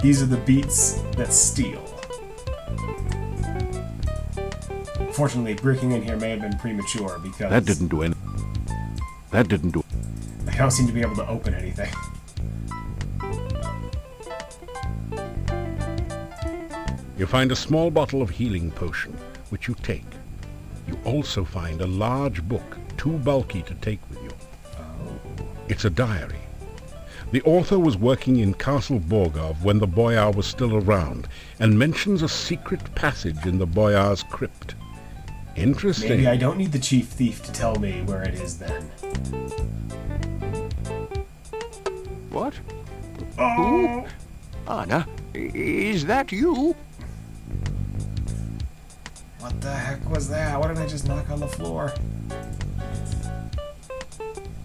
These are the beats that steal. Fortunately, breaking in here may have been premature because That didn't do any... That didn't do... I don't seem to be able to open anything. You find a small bottle of healing potion, which you take. You also find a large book, too bulky to take with you. It's a diary. The author was working in Castle Borgov when the Boyar was still around, and mentions a secret passage in the Boyar's crypt. Interesting. Maybe I don't need the chief thief to tell me where it is then. What? Oh! Anna, is that you? What the heck was that? Why did I just knock on the floor?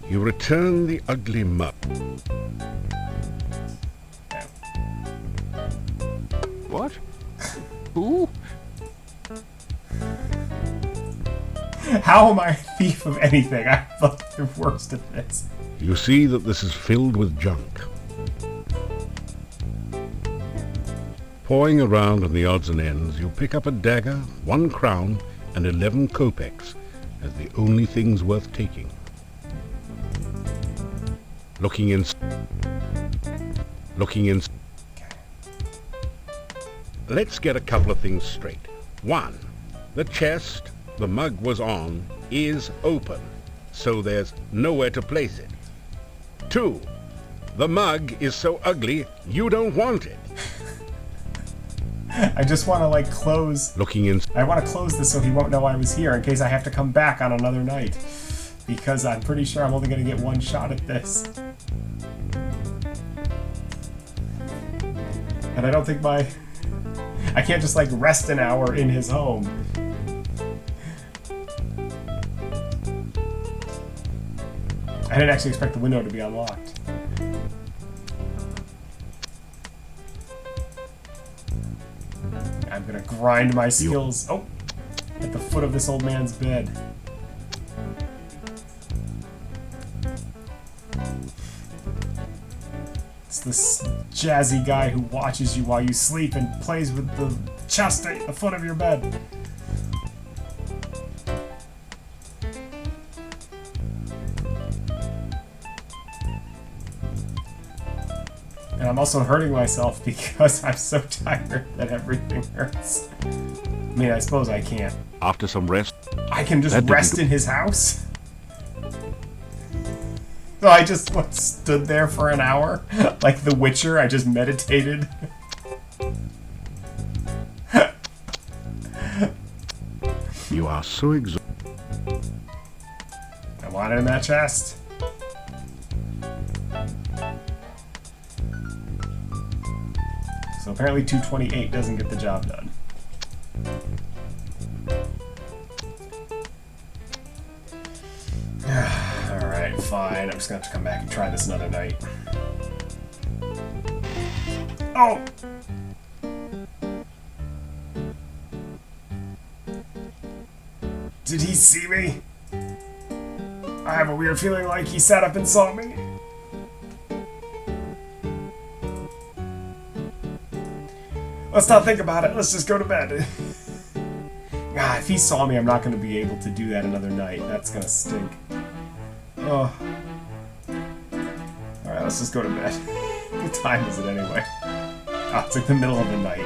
You return the ugly mug. What? Who? How am I a thief of anything? I'm the worst at this. You see that this is filled with junk. Pawing around in the odds and ends, you pick up a dagger, 1 crown, and 11 kopecks as the only things worth taking. Looking in. Let's get a couple of things straight. 1. The chest the mug was on is open, so there's nowhere to place it. 2. The mug is so ugly you don't want it. I just want to, like, close... I want to close this so he won't know I was here in case I have to come back on another night. Because I'm pretty sure I'm only going to get 1 shot at this. And I don't think I can't just, like, rest an hour in his home. I didn't actually expect the window to be unlocked. I'm gonna grind my skills. Oh! At the foot of this old man's bed. It's this jazzy guy who watches you while you sleep and plays with the chest at the foot of your bed. And I'm also hurting myself because I'm so tired that everything hurts. I mean, I suppose I can't. After some rest... I can just rest in his house? So I just stood there for an hour? Like The Witcher, I just meditated? You are so exhausted. I want it in that chest. So apparently 228 doesn't get the job done. Alright, fine. I'm just gonna have to come back and try this another night. Oh! Did he see me? I have a weird feeling like he sat up and saw me. Let's not think about it. Let's just go to bed. Ah, if he saw me, I'm not going to be able to do that another night. That's going to stink. Oh. Alright, let's just go to bed. What time is it anyway? Oh, it's like the middle of the night.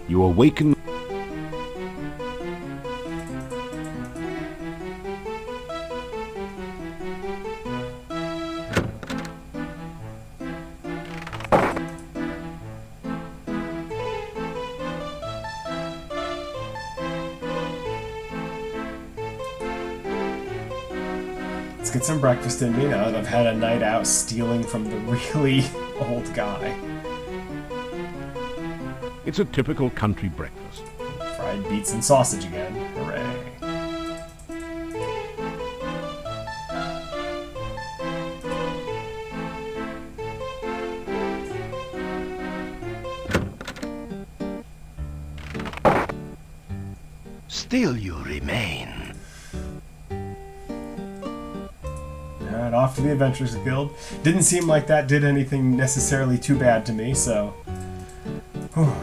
You awaken... Let's get some breakfast in me now that I've had a night out stealing from the really old guy. It's a typical country breakfast. Fried beets and sausage again. Hooray. Still you remain. Alright, off to the Adventurers Guild. Didn't seem like that did anything necessarily too bad to me, so... Whew.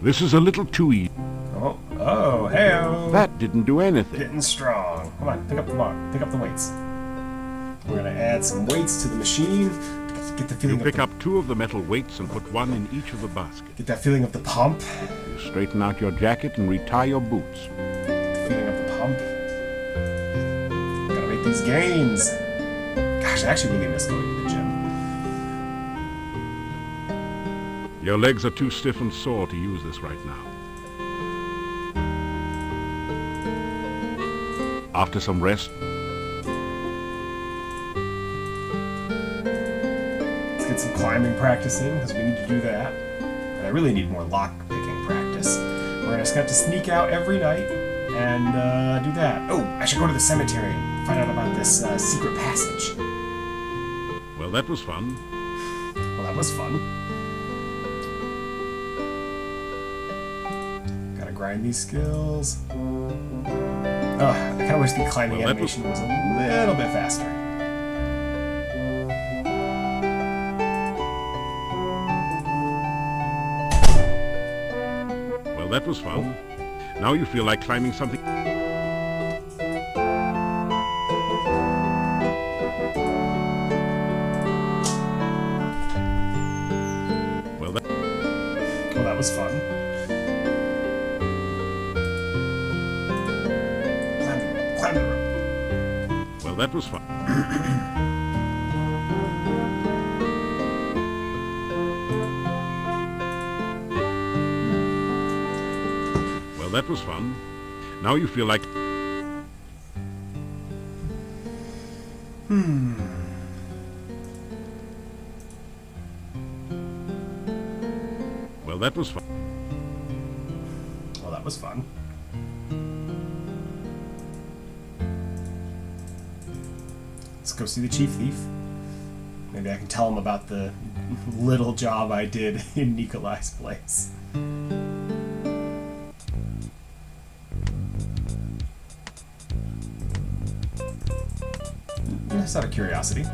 This is a little too easy. Oh, hey-o! That didn't do anything. Getting strong. Come on, pick up the bar. Pick up the weights. We're gonna add some weights to the machine. Get the feeling You pick up 2 of the metal weights and put 1 in each of the baskets. Get that feeling of the pump. You straighten out your jacket and retie your boots. The feeling of the pump. Gotta make these gains. Gosh, I actually really miss going to the gym. Your legs are too stiff and sore to use this right now. After some rest, let's get some climbing practice in, because we need to do that. And I really need more lock-picking practice. We're just going to have to sneak out every night and do that. Oh, I should go to the cemetery and find out about this secret passage. Well, that was fun. Well, that was fun. Gotta grind these skills. I kind of wish the climbing animation was a little bit faster. Well, that was fun. Now you feel like climbing something. Well, that was fun. Climb the rope. Well, that was fun. Well, that was fun. Now you feel like... Well, that was fun. Well, that was fun. Let's go see the Chief Thief. Maybe I can tell him about the little job I did in Nikolai's place. Just out of curiosity.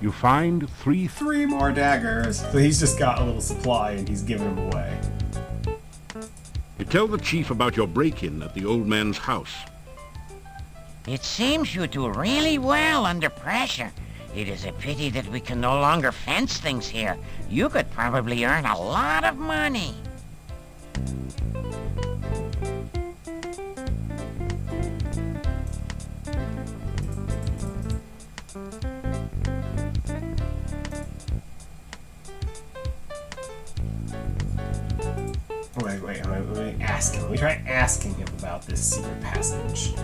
You find three more daggers. So he's just got a little supply and he's giving them away. You tell the chief about your break-in at the old man's house. It seems you do really well under pressure. It is a pity that we can no longer fence things here. You could probably earn a lot of money. Wait, let me ask him. Let me try asking him about this secret passage.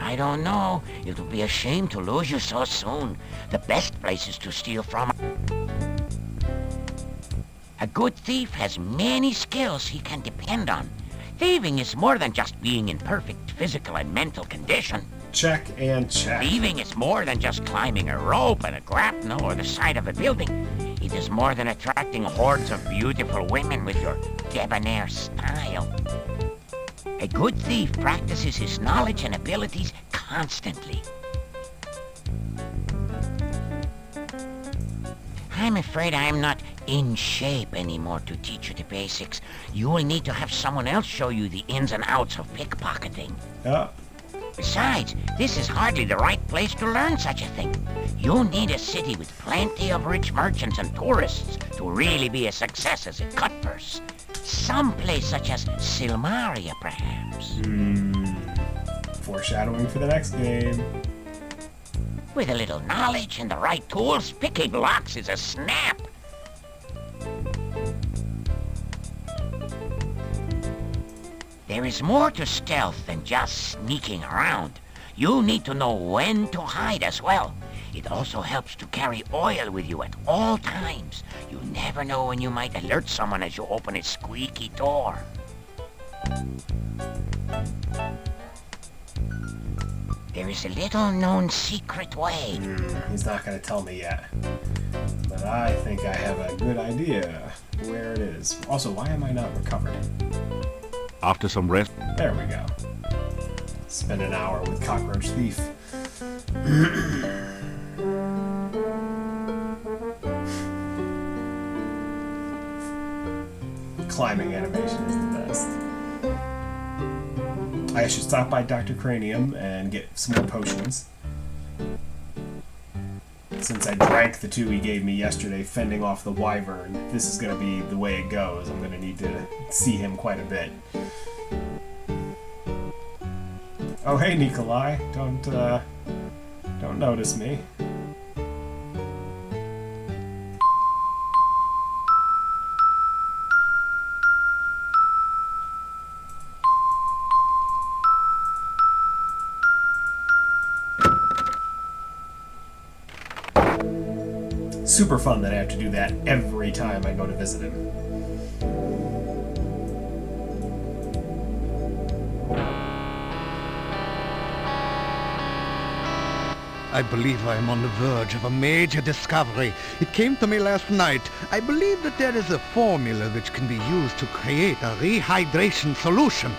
I don't know. It would be a shame to lose you so soon. The best places to steal from. A good thief has many skills he can depend on. Thieving is more than just being in perfect physical and mental condition. Check and check. Thieving is more than just climbing a rope and a grapnel or the side of a building. It is more than attracting hordes of beautiful women with your debonair style. A good thief practices his knowledge and abilities constantly. I'm afraid I'm not in shape anymore to teach you the basics. You will need to have someone else show you the ins and outs of pickpocketing. Yeah. Besides, this is hardly the right place to learn such a thing. You need a city with plenty of rich merchants and tourists to really be a success as a cutpurse. Some place such as Silmaria, perhaps. Foreshadowing for the next game. With a little knowledge and the right tools, picking locks is a snap. There is more to stealth than just sneaking around. You need to know when to hide as well. It also helps to carry oil with you at all times. You never know when you might alert someone as you open a squeaky door. There is a little-known secret way. He's not going to tell me yet. But I think I have a good idea where it is. Also, why am I not recovered? After some rest. There we go. Spend an hour with Cockroach Thief. Climbing animation is the best. I should stop by Dr. Cranium and get some more potions. Since I drank the 2 he gave me yesterday, fending off the wyvern, if this is going to be the way it goes, I'm going to need to see him quite a bit. Oh, hey, Nikolai. Don't notice me. super fun that I have to do that every time I go to visit him. I believe I am on the verge of a major discovery. It came to me last night. I believe that there is a formula which can be used to create a rehydration solution.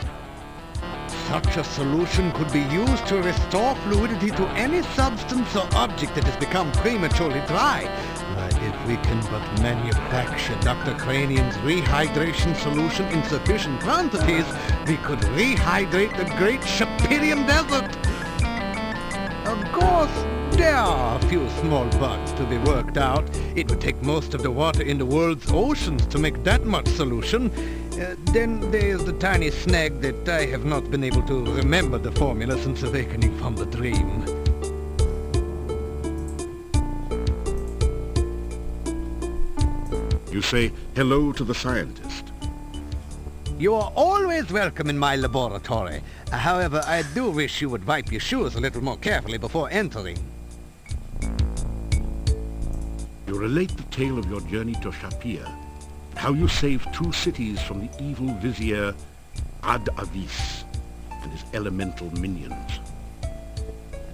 Such a solution could be used to restore fluidity to any substance or object that has become prematurely dry. If we can but manufacture Dr. Cranium's rehydration solution in sufficient quantities, we could rehydrate the Great Shapirian Desert. Of course, there are a few small bugs to be worked out. It would take most of the water in the world's oceans to make that much solution. Then there's the tiny snag that I have not been able to remember the formula since awakening from the dream. You say hello to the scientist. You are always welcome in my laboratory. However, I do wish you would wipe your shoes a little more carefully before entering. You relate the tale of your journey to Shapir, how you saved 2 cities from the evil vizier Ad-Avis and his elemental minions.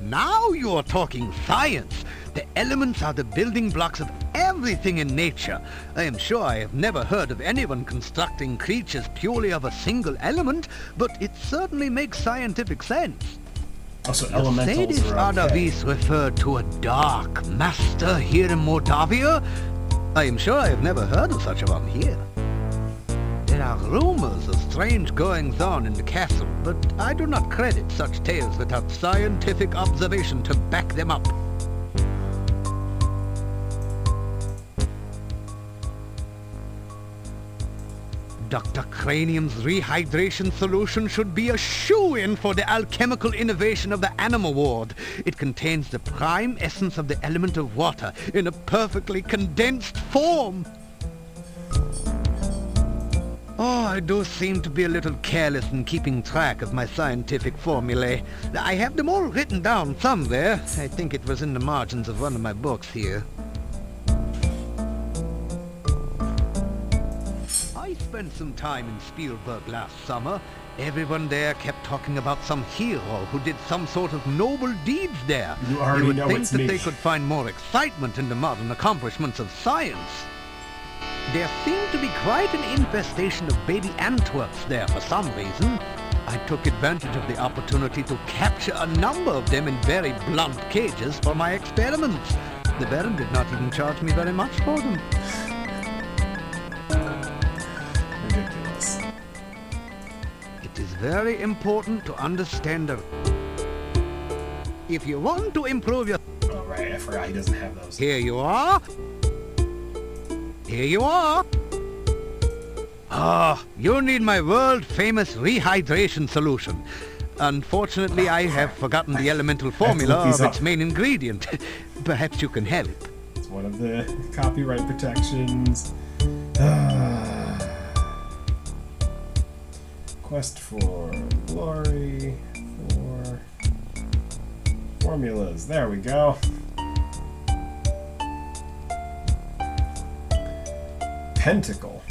Now you are talking science. The elements are the building blocks of everything in nature. I am sure I have never heard of anyone constructing creatures purely of a single element, but it certainly makes scientific sense. Also, You say elementals this are okay. Adavis referred to a dark master here in Mordavia? I am sure I have never heard of such a one here. There are rumors of strange goings-on in the castle, but I do not credit such tales without scientific observation to back them up. Dr. Cranium's rehydration solution should be a shoo-in for the alchemical innovation of the animal ward. It contains the prime essence of the element of water in a perfectly condensed form. Oh, I do seem to be a little careless in keeping track of my scientific formulae. I have them all written down somewhere. I think it was in the margins of one of my books here. I spent some time in Spielberg last summer. Everyone there kept talking about some hero who did some sort of noble deeds there. You already would know think it's that me. they could find more excitement in the modern accomplishments of science. There seemed to be quite an infestation of baby Antwerps there for some reason. I took advantage of the opportunity to capture a number of them in very blunt cages for my experiments. The Baron did not even charge me very much for them. Ridiculous. It is very important to understand that if you want to improve your... Oh, right, I forgot he doesn't have those. Here you are. Here you are. Ah, you need my world-famous rehydration solution. Unfortunately, I have forgotten the elemental formula these of up. its main ingredient. Perhaps you can help. It's one of the copyright protections. Quest for glory, for formulas. There we go. Pentacle.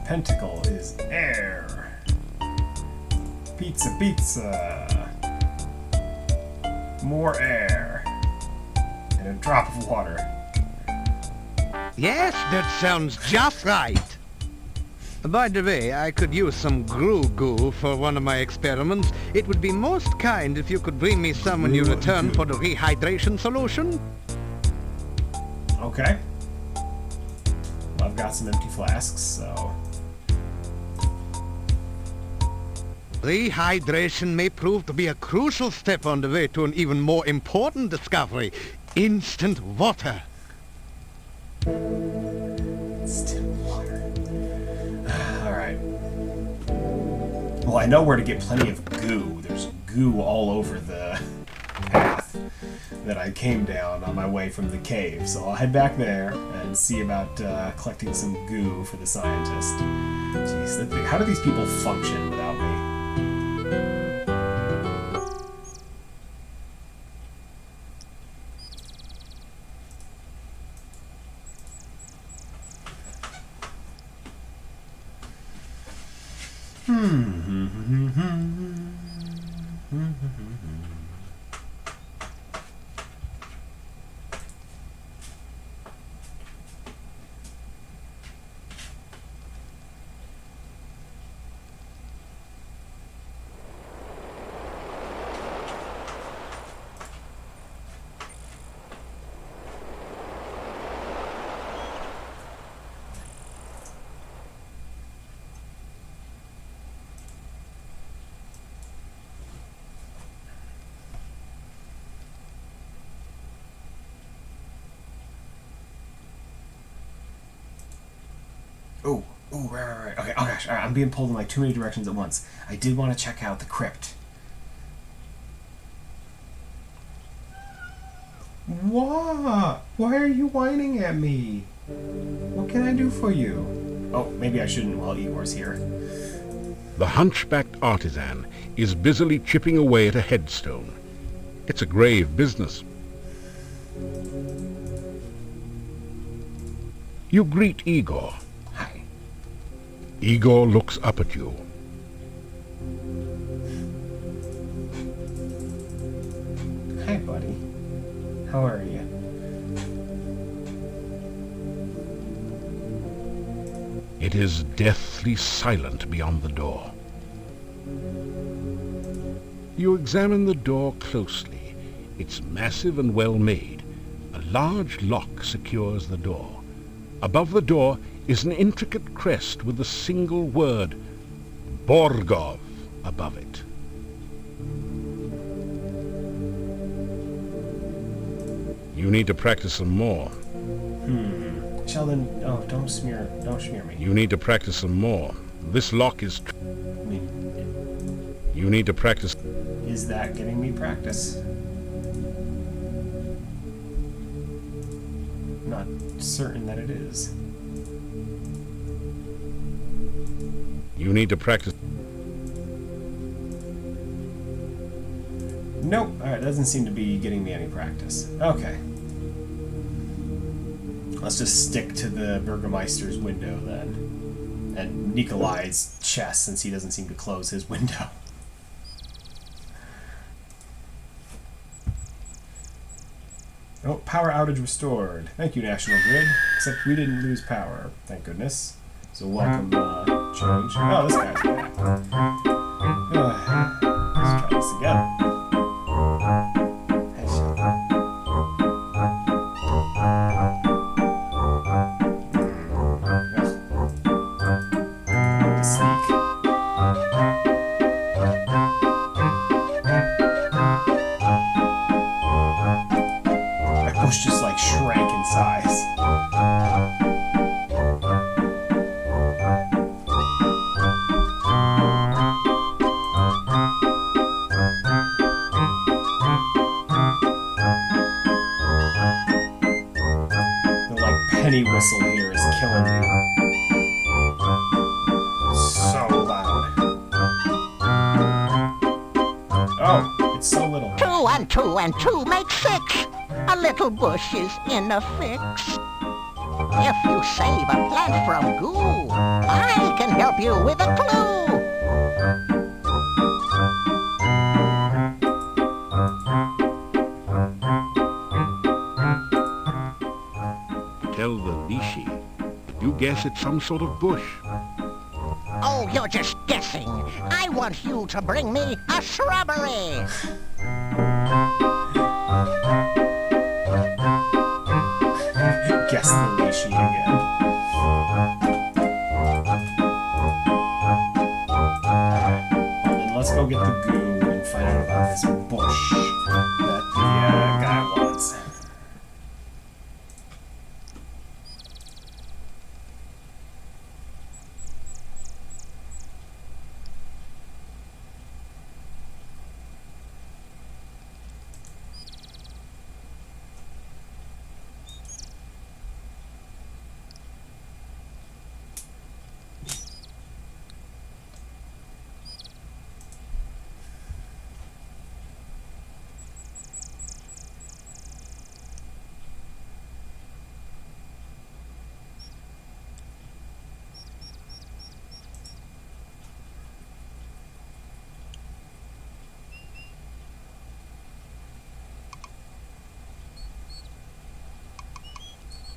Pentacle is air. Pizza, pizza. More air. And a drop of water. Yes, that sounds just right. By the way, I could use some goo for one of my experiments. It would be most kind if you could bring me some when you return for the rehydration solution. Okay. Well, I've got some empty flasks, so... Rehydration may prove to be a crucial step on the way to an even more important discovery. Instant water. Instant water. Alright. Well, I know where to get plenty of goo. There's goo all over the path that I came down on my way from the cave. So I'll head back there and see about collecting some goo for the scientist. Jeez, how do these people function without me? Right. Okay, oh gosh, alright, I'm being pulled in like too many directions at once. I did want to check out the crypt. What? Why are you whining at me? What can I do for you? Oh, maybe I shouldn't while Igor's here. The hunchbacked artisan is busily chipping away at a headstone. It's a grave business. You greet Igor. Hi. Igor looks up at you. Hi, buddy. How are you? It is deathly silent beyond the door. You examine the door closely. It's massive and well made. A large lock secures the door. Above the door is an intricate crest with a single word, Borgov, above it. You need to practice some more. Sheldon, oh, don't smear me. You need to practice some more. This lock is... I mean, You need to practice... is that getting me practice? Not certain that it is. You need to practice... Nope. Alright, doesn't seem to be getting me any practice. Okay. Let's just stick to the Burgermeister's window then. And Nikolai's chest, since he doesn't seem to close his window. Oh, power outage restored. Thank you, National Grid. Except we didn't lose power, thank goodness. So welcome, change. Oh, this guy's back. Let's try this again. Hey, Sheldon. To sneak. My bush just like shrank in size. The like penny whistle here is killing me. So loud. Oh, it's so little. 2 and 2 and 2 make 6. A little bush is in a fix. If you save a plant from goo, I can help you with a clue. Tell the Lishi. You guess it's some sort of bush. Oh, you're just guessing. I want you to bring me a shrubbery. Guess the Lishi again. Alright, well then let's go get the goo and find out about this bush that the guy wants.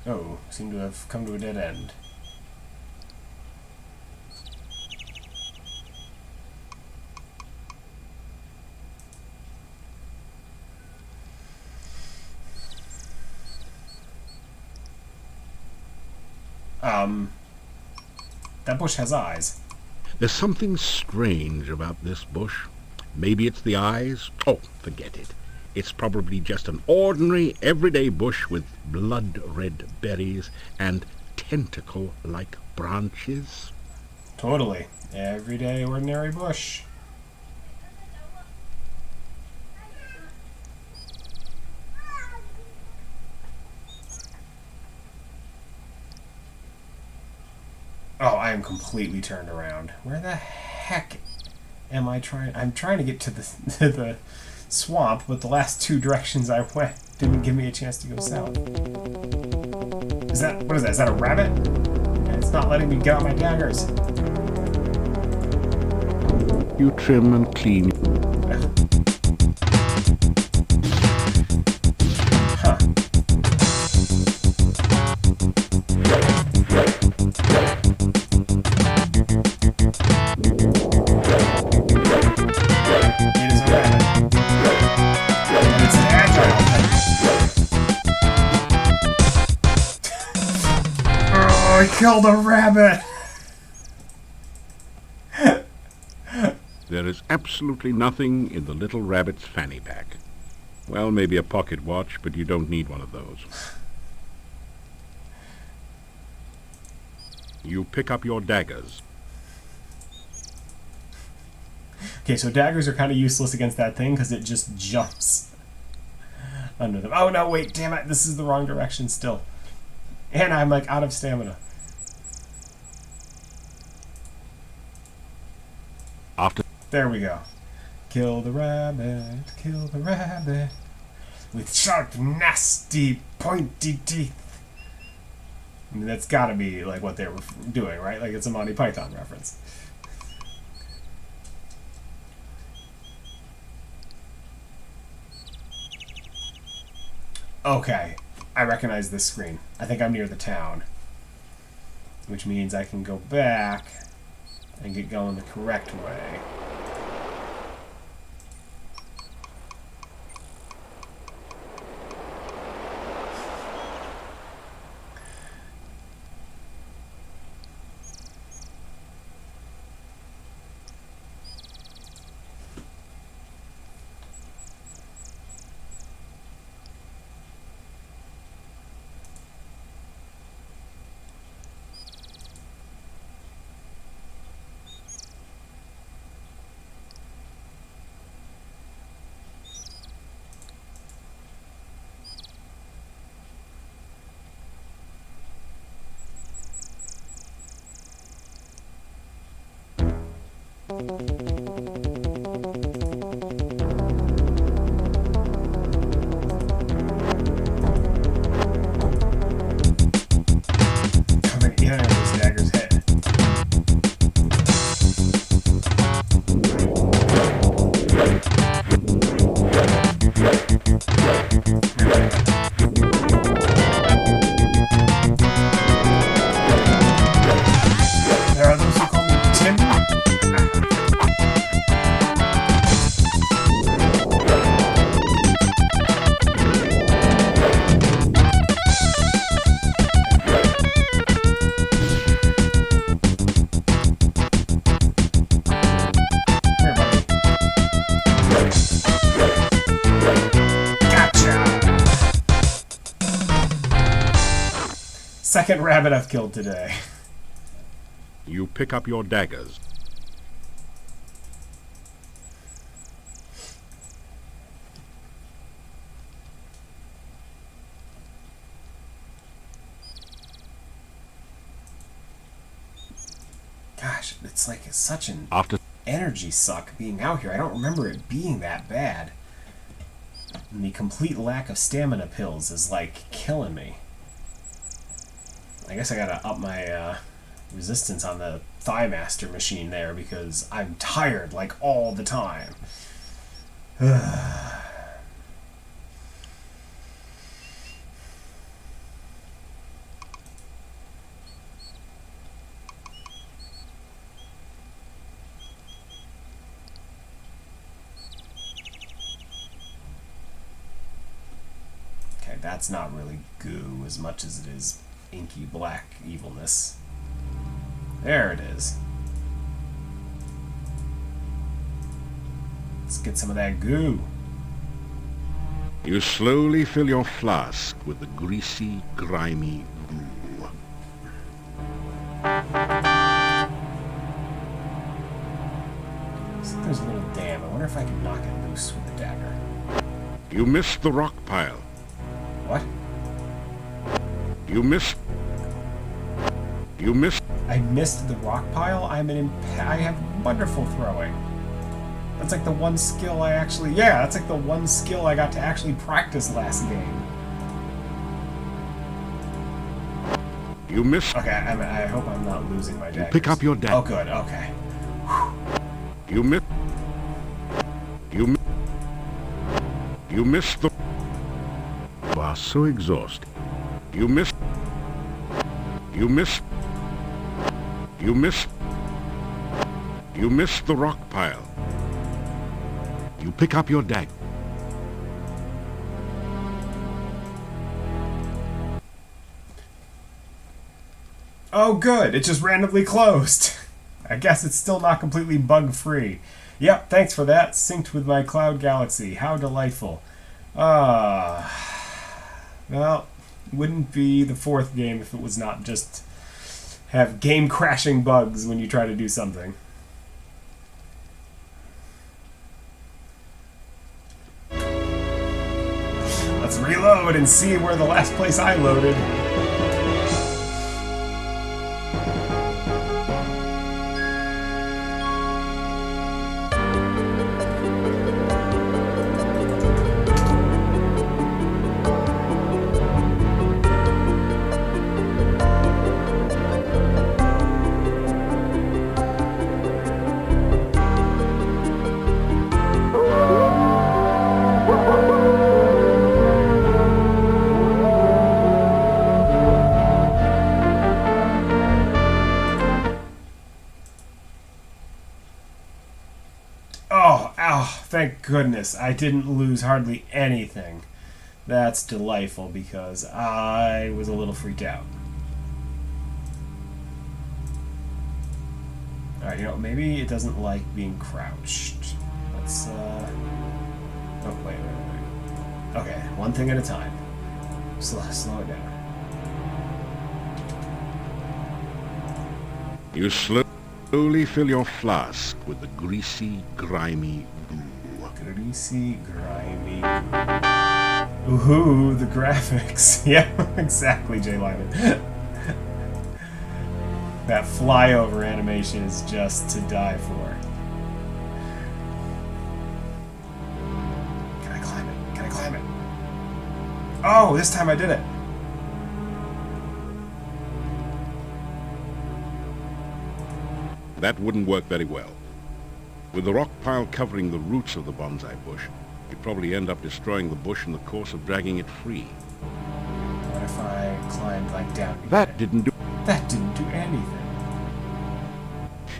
Oh, seem to have come to a dead end. That bush has eyes. There's something strange about this bush. Maybe it's the eyes. Oh, forget it. It's probably just an ordinary, everyday bush with blood-red berries and tentacle-like branches. Totally. Everyday, ordinary bush. Oh, I am completely turned around. Where the heck am I trying? I'm trying to get to the to the swamp, but the last two directions I went didn't give me a chance to go south. Is that, what is that? Is that a rabbit? It's not letting me get on my daggers. You trim and clean. Huh. It is a rabbit. And it's an agile thing. Oh, I killed a rabbit! There is absolutely nothing in the little rabbit's fanny pack. Well, maybe a pocket watch, but you don't need one of those. You pick up your daggers. Okay, so daggers are kind of useless against that thing because it just jumps under them. Oh no, wait, damn it, this is the wrong direction still. And I'm like out of stamina. After There we go. Kill the rabbit, kill the rabbit. With sharp, nasty, pointy teeth. I mean, that's gotta be like what they were doing, right? Like it's a Monty Python reference. Okay, I recognize this screen. I think I'm near the town. Which means I can go back and get going the correct way. How many of those daggers hit? There are those who call me Tim. Here, buddy. Gotcha! Second rabbit I've killed today. you pick up your daggers. Gosh, it's like such an After energy suck being out here. I don't remember it being that bad. And the complete lack of stamina pills is like killing me. I guess I gotta up my resistance on the Thigh Master machine there because I'm tired like all the time. that's not really goo as much as it is inky black evilness. There it is. Let's get some of that goo. You slowly fill your flask with the greasy, grimy goo. There's a little dam. I wonder if I can knock it loose with the dagger. You missed the rock pile. What? You missed... I missed the rock pile? I have wonderful throwing. That's like the one skill I actually... Yeah, that's like the one skill I got to actually practice last game. You missed... Okay, I hope I'm not losing my daggers. Pick up your dagger. Oh, good, okay. You missed... You missed the... You are so exhausted. You missed... You missed the rock pile. You pick up your dagger. Oh, good. It just randomly closed. I guess it's still not completely bug-free. Yep, thanks for that. Synced with my cloud galaxy. How delightful. Well, wouldn't be the fourth game if it was not just have game-crashing bugs when you try to do something. Let's reload and see where the last place I loaded. Thank goodness I didn't lose hardly anything. That's delightful because I was a little freaked out. Alright, you know, maybe it doesn't like being crouched. Let's, oh, wait. Okay, one thing at a time. Slow it down. You slowly fill your flask with the greasy, grimy goo. Greasy, grimy. Ooh, the graphics. Yeah, exactly, Jay Lyman. That flyover animation is just to die for. Can I climb it? Can I climb it? Oh, this time I did it. That wouldn't work very well. With the rock pile covering the roots of the bonsai bush, you'd probably end up destroying the bush in the course of dragging it free. What if I climbed like down? That didn't do anything.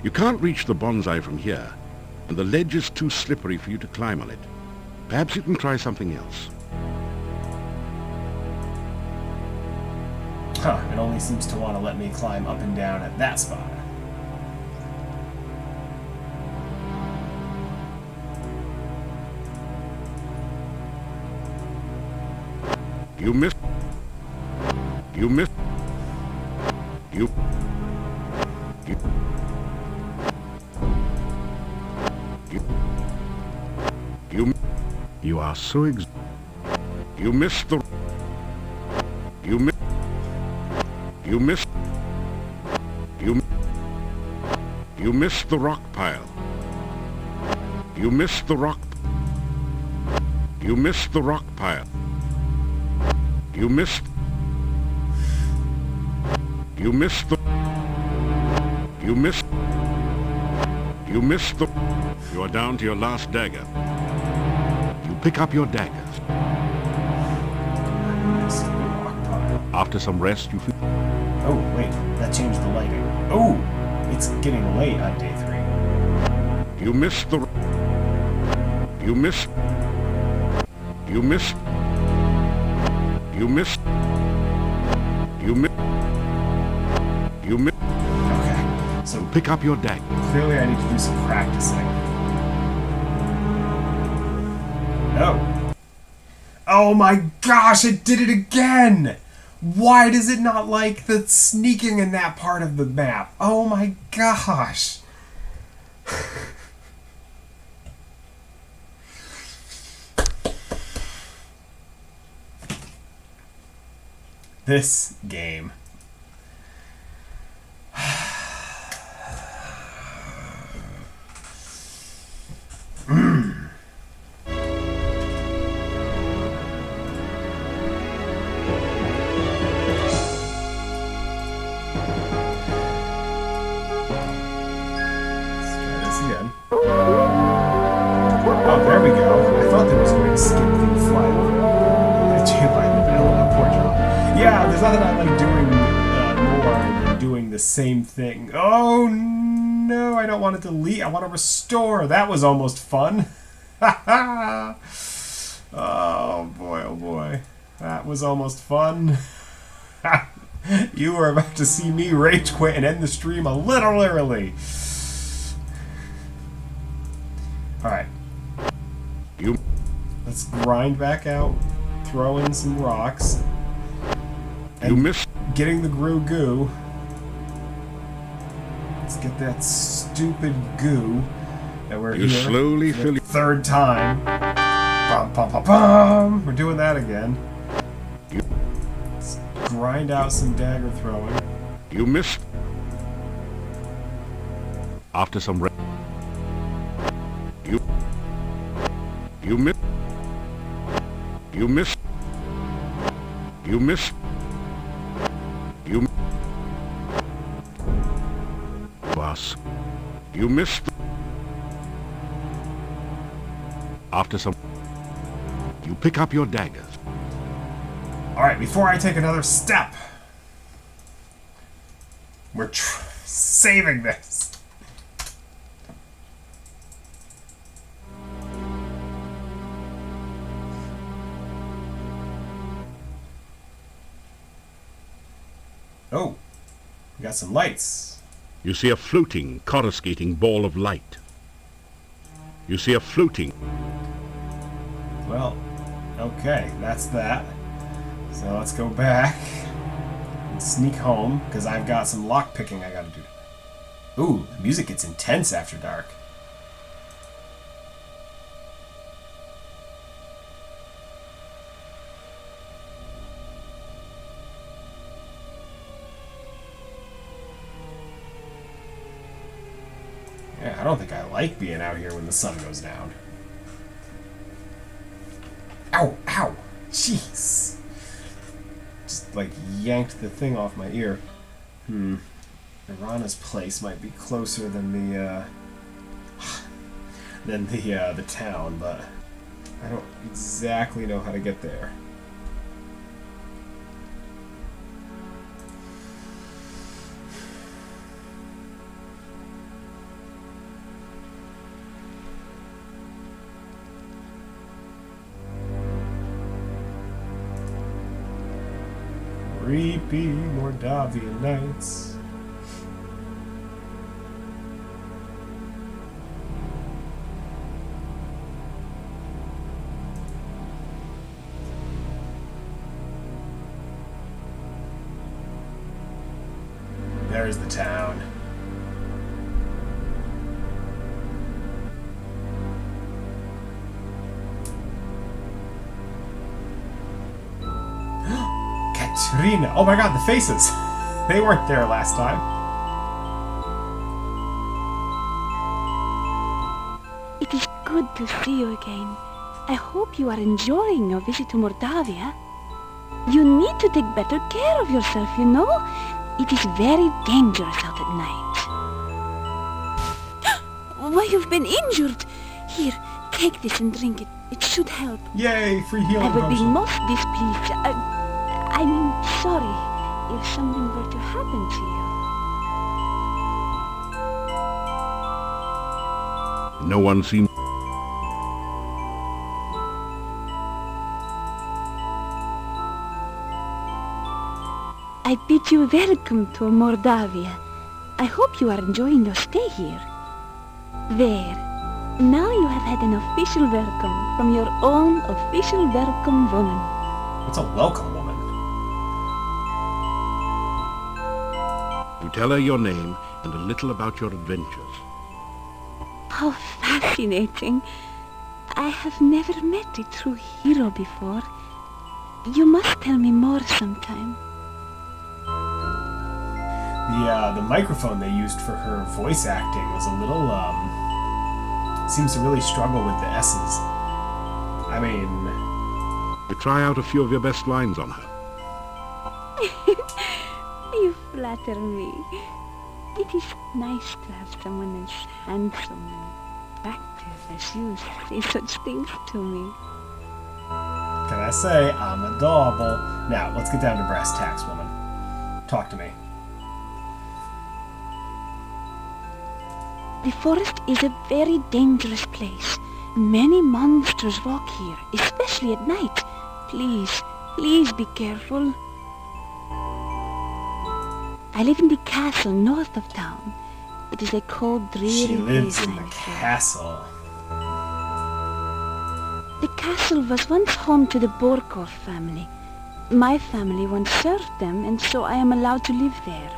You can't reach the bonsai from here, and the ledge is too slippery for you to climb on it. Perhaps you can try something else. Huh, it only seems to want to let me climb up and down at that spot. You missed. You missed. You. You. You. You. You are so You missed the. You missed. You missed. You missed the rock pile. You missed the rock. You missed the rock pile. You missed. You missed the. You missed. You missed the. You are down to your last dagger. You pick up your daggers. After some rest, you feel. Oh, wait, that changed the lighting. Oh, it's getting late on day 3. You missed the. You missed. You missed. You missed. You missed. You missed. Okay, so Pick up your dagger. clearly I need to do some practicing. Oh. Oh my gosh, it did it again! Why does it not like the sneaking in that part of the map? Oh my gosh! This game. Oh, there we go. I thought there was going to skip the fly over. Poor John. Yeah, there's nothing I like doing more than doing the same thing. Oh no, I don't want to delete. I want to restore. That was almost fun. Oh boy, oh boy. That was almost fun. You were about to see me rage quit and end the stream a little early. Alright. Let's grind back out, throw in some rocks. You missed. Getting the goo. Let's get that stupid goo that we're You here slowly for fill the your... third time. Bum, bum, bum, bum. We're doing that again. Let's grind out some dagger throwing. You missed. After some... You missed. You missed. You missed. You... Boss. You missed. After some... You pick up your daggers. Alright, before I take another step, we're saving this. Oh, we got some lights. You see a floating, coruscating ball of light. You see a floating... Well, okay, that's that. So let's go back and sneak home, because I've got some lock picking I gotta do. Ooh, the music gets intense after dark. Yeah, I don't think I like being out here when the sun goes down. Ow! Ow! Jeez! Just, like, yanked the thing off my ear. Irana's place might be closer than the town, but I don't exactly know how to get there. Creepy Mordavian nights. There's the town. Katrina! Oh my god, the faces! They weren't there last time. It is good to see you again. I hope you are enjoying your visit to Mordavia. You need to take better care of yourself, you know? It is very dangerous out at night. Why, you've been injured! Here, take this and drink it. It should help. Yay, free healing I would be potion. most displeased. I mean, sorry, if something were to happen to you. No one seemed... I bid you welcome to Mordavia. I hope you are enjoying your stay here. There. Now you have had an official welcome from your own official welcome woman. What's a welcome woman? You tell her your name and a little about your adventures. How fascinating. I have never met a true hero before. You must tell me more sometime. The microphone they used for her voice acting was a little, seems to really struggle with the S's. I mean... You try out a few of your best lines on her. You flatter me. It is nice to have someone as handsome and attractive as you say such things to me. Can I say I'm adorable? Now, let's get down to brass tacks, woman. Talk to me. The forest is a very dangerous place. Many monsters walk here, especially at night. Please, please be careful. I live in the castle north of town. It is a cold, dreary She lives place, in the I'm sure. castle. The castle was once home to the Borkor family. My family once served them, and so I am allowed to live there.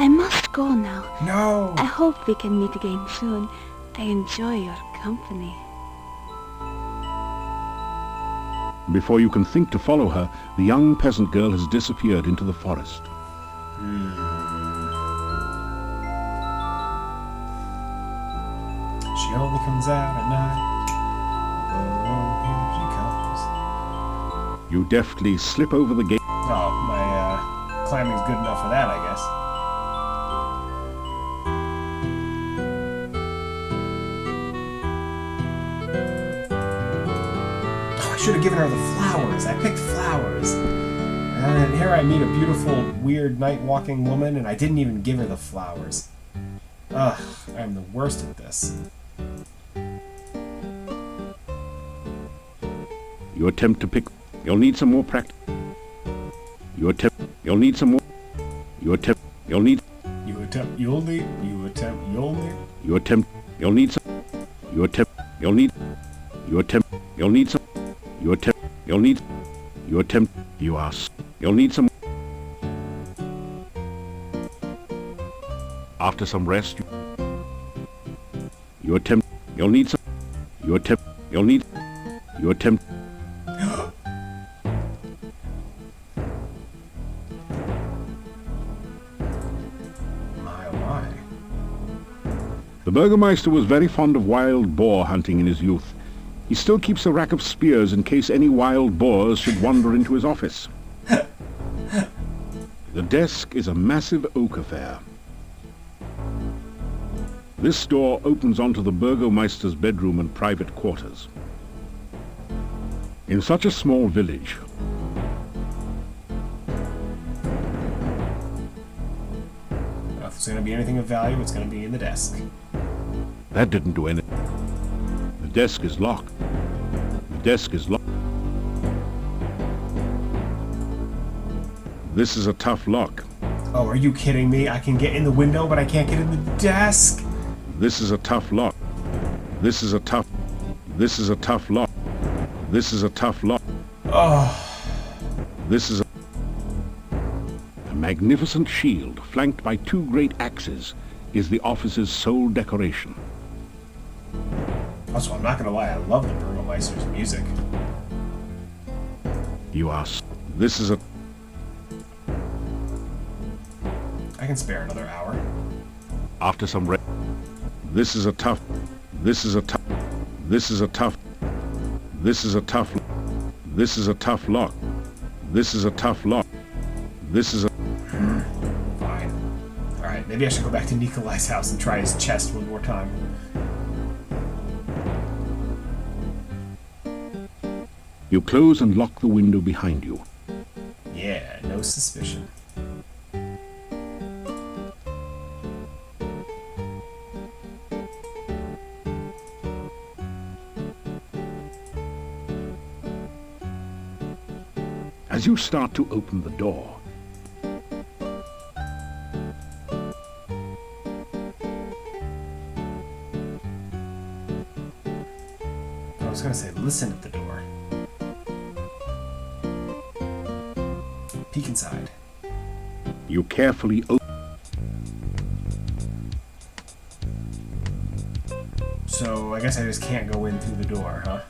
I must go now. No! I hope we can meet again soon. I enjoy your company. Before you can think to follow her, the young peasant girl has disappeared into the forest. She only comes out at night. Oh, here she comes. You deftly slip over the gate. Oh, my climbing's good enough for that, I guess. Oh, I should have given her the flowers. I picked flowers. And here I meet a beautiful, weird night-walking woman, and I didn't even give her the flowers. Ugh, I'm the worst at this. You attempt to pick. You'll need some more practice. You attempt. You'll need some more. You attempt. You'll need. You attempt. You'll need. You attempt. You'll need. You attempt. You'll need some. You attempt. You'll need. You attempt. You'll need some. You attempt. You'll need. You attempt. You ask. You'll need some. After some rest, you attempt. You'll need some. You attempt. You'll need. You attempt. The Burgermeister was very fond of wild boar hunting in his youth. He still keeps a rack of spears in case any wild boars should wander into his office. The desk is a massive oak affair. This door opens onto the Burgomeister's bedroom and private quarters. In such a small village, If there's going to be anything of value, it's going to be in the desk. that didn't do anything. The desk is locked. The desk is locked. This is a tough lock. Oh, are you kidding me? I can get in the window, but I can't get in the desk? This is a tough lock. This is a tough. This is a tough lock. This is a tough lock. Oh. This is a magnificent shield flanked by two great axes is the office's sole decoration. Also, I'm not going to lie, I love the Burgomeister's music. You ask. This is a. I can spare another hour. After some rest. This is a tough. This is a tough. This is a tough. This is a tough. This is a tough lock. This is a tough lock. This is a. Fine. Alright, maybe I should go back to Nikolai's house and try his chest one more time. You close and lock the window behind you. Yeah, no suspicion. As you start to open the door, I was gonna say, listen at the door. Peek inside. you carefully open. So I guess I just can't go in through the door, huh?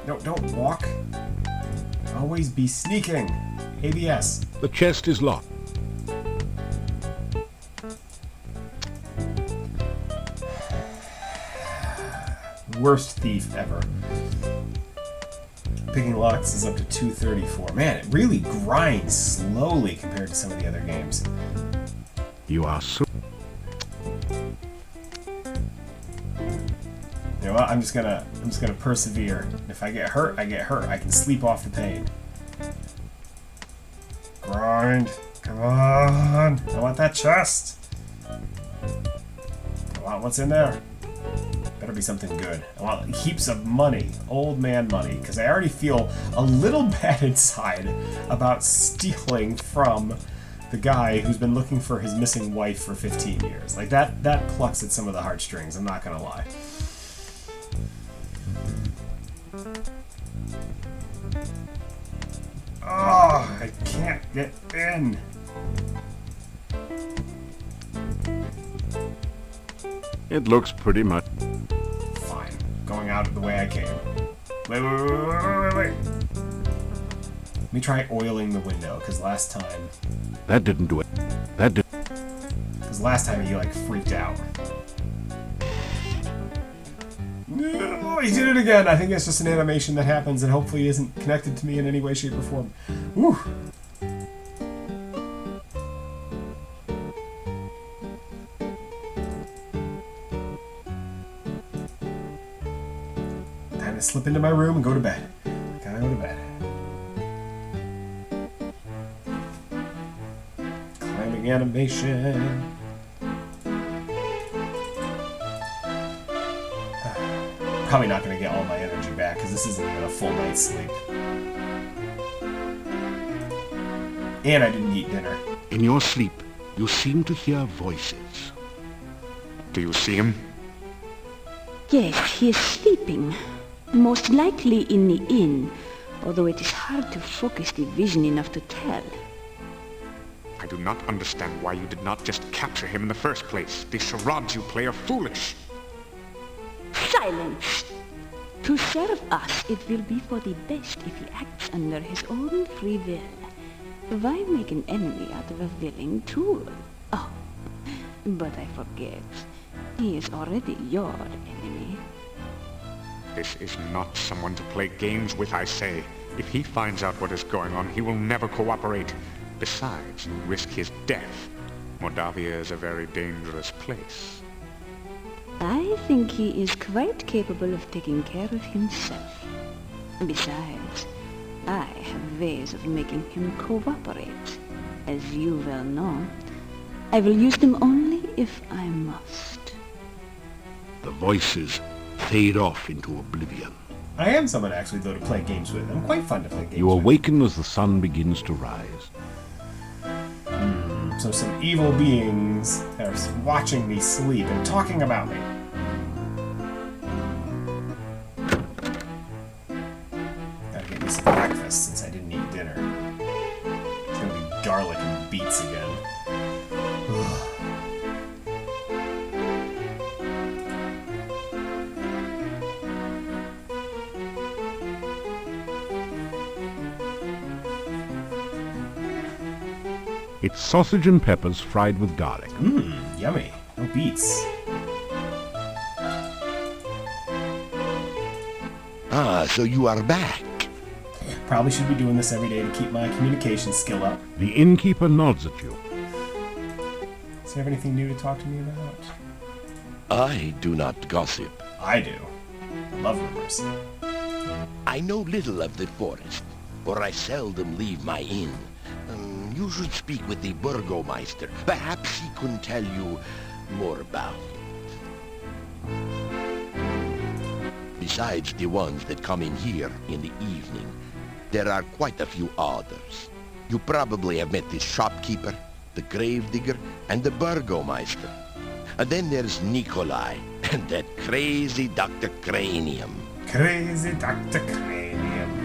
No, don't walk. Always be sneaking. ABS. The chest is locked. Worst thief ever. Picking locks is up to 234. Man, it really grinds slowly compared to some of the other games. You are so... You know what? I'm just gonna persevere. If I get hurt, I get hurt. I can sleep off the pain. Grind. Come on. I want that chest. I want what's in there. Better be something good. I want heaps of money. Old man money. Because I already feel a little bad inside about stealing from the guy who's been looking for his missing wife for 15 years. Like, that plucks at some of the heartstrings, I'm not gonna lie. Oh, I can't get in. It looks pretty much... Fine. Going out the way I came. Wait. Let me try oiling the window, because last time... That didn't do it. That did... Because last time he, like, freaked out. No, he did it again! I think it's just an animation that happens and hopefully isn't connected to me in any way, shape, or form. Whew! Time to slip into my room and go to bed. Gotta go to bed. Climbing animation. Probably not going to get all my energy back because this isn't even a full night's sleep. And I didn't eat dinner. In your sleep, you seem to hear voices. Do you see him? Yes, he is sleeping. Most likely in the inn, although it is hard to focus the vision enough to tell. I do not understand why you did not just capture him in the first place. The charades you play are foolish. Silence! To serve us, it will be for the best if he acts under his own free will. Why make an enemy out of a willing tool? Oh, but I forget. He is already your enemy. This is not someone to play games with, I say. If he finds out what is going on, he will never cooperate. Besides, you risk his death. Mordavia is a very dangerous place. I think he is quite capable of taking care of himself. Besides, I have ways of making him cooperate. As you well know, I will use them only if I must. The voices fade off into oblivion. I am someone actually, though, to play games with. I'm quite fun to play games You with. awaken as the sun begins to rise. So some evil beings are watching me sleep and talking about me. Gotta get me some breakfast since I didn't eat dinner. It's gonna be garlic and beets again. Ugh. It's sausage and peppers fried with garlic. Mmm, yummy. No beets. Ah, so you are back. Probably should be doing this every day to keep my communication skill up. The innkeeper nods at you. Does he have anything new to talk to me about? I do not gossip. I do. I love rumors. I know little of the forest, for I seldom leave my inn. You should speak with the Burgomeister. Perhaps he can tell you more about it. Besides the ones that come in here in the evening, There are quite a few others. You probably have met the shopkeeper, the gravedigger, and the burgomeister. And then there's Nikolai, and that crazy Dr. Cranium. Crazy Dr. Cranium.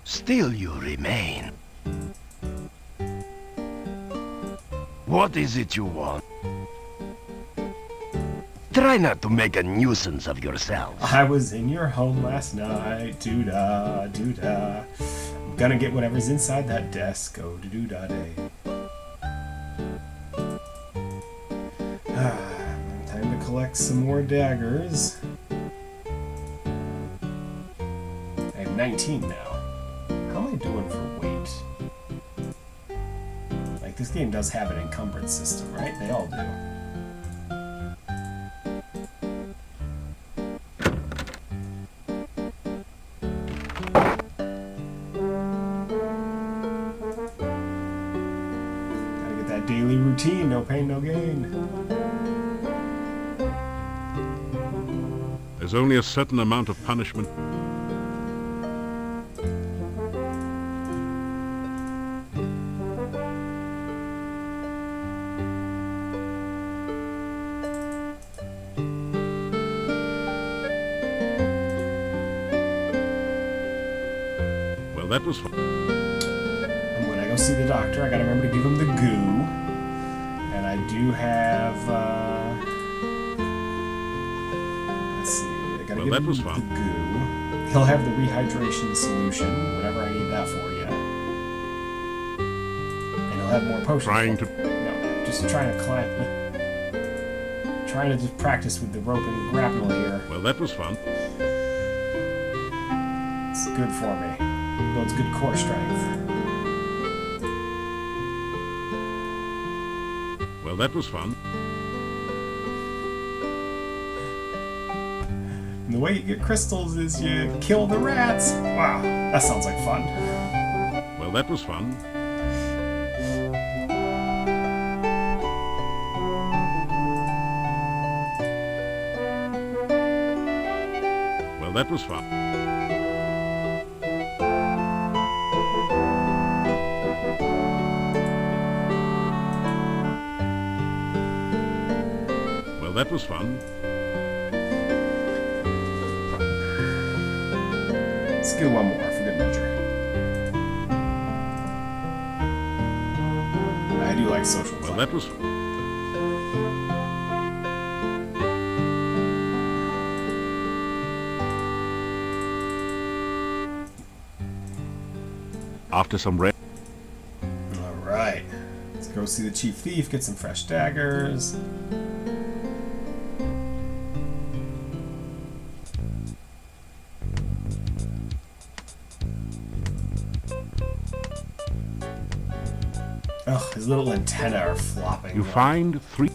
Still you remain. What is it you want? Try not to make a nuisance of yourself. I was in your home last night. Doo-da, doo-da. I'm gonna get whatever's inside that desk. Oh, doo-da-day. Time to collect some more daggers. I have 19 now. How am I doing for weight? Like, this game does have an encumbrance system, right? They all do. Gotta get that daily routine, no pain, no gain. There's only a certain amount of punishment. That was fun. And when I go see the doctor, I gotta remember to give him the goo. And I do have, let's see, I gotta give him the goo. He'll have the rehydration solution, whenever I need that for you. And he'll have more potions. No, just trying to climb. Trying to just practice with the rope and grapple here. Well, that was fun. It's good for me. Builds good core strength. Well, that was fun. And the way you get crystals is you kill the rats. Wow, that sounds like fun. Well, that was fun. Well, that was fun. That was fun. Let's do one more for good measure. I do like social climbing. Well, that was fun. After some rest. Alright. Let's go see the Chief Thief, get some fresh daggers. Ugh, his little antennae are flopping. You find 3.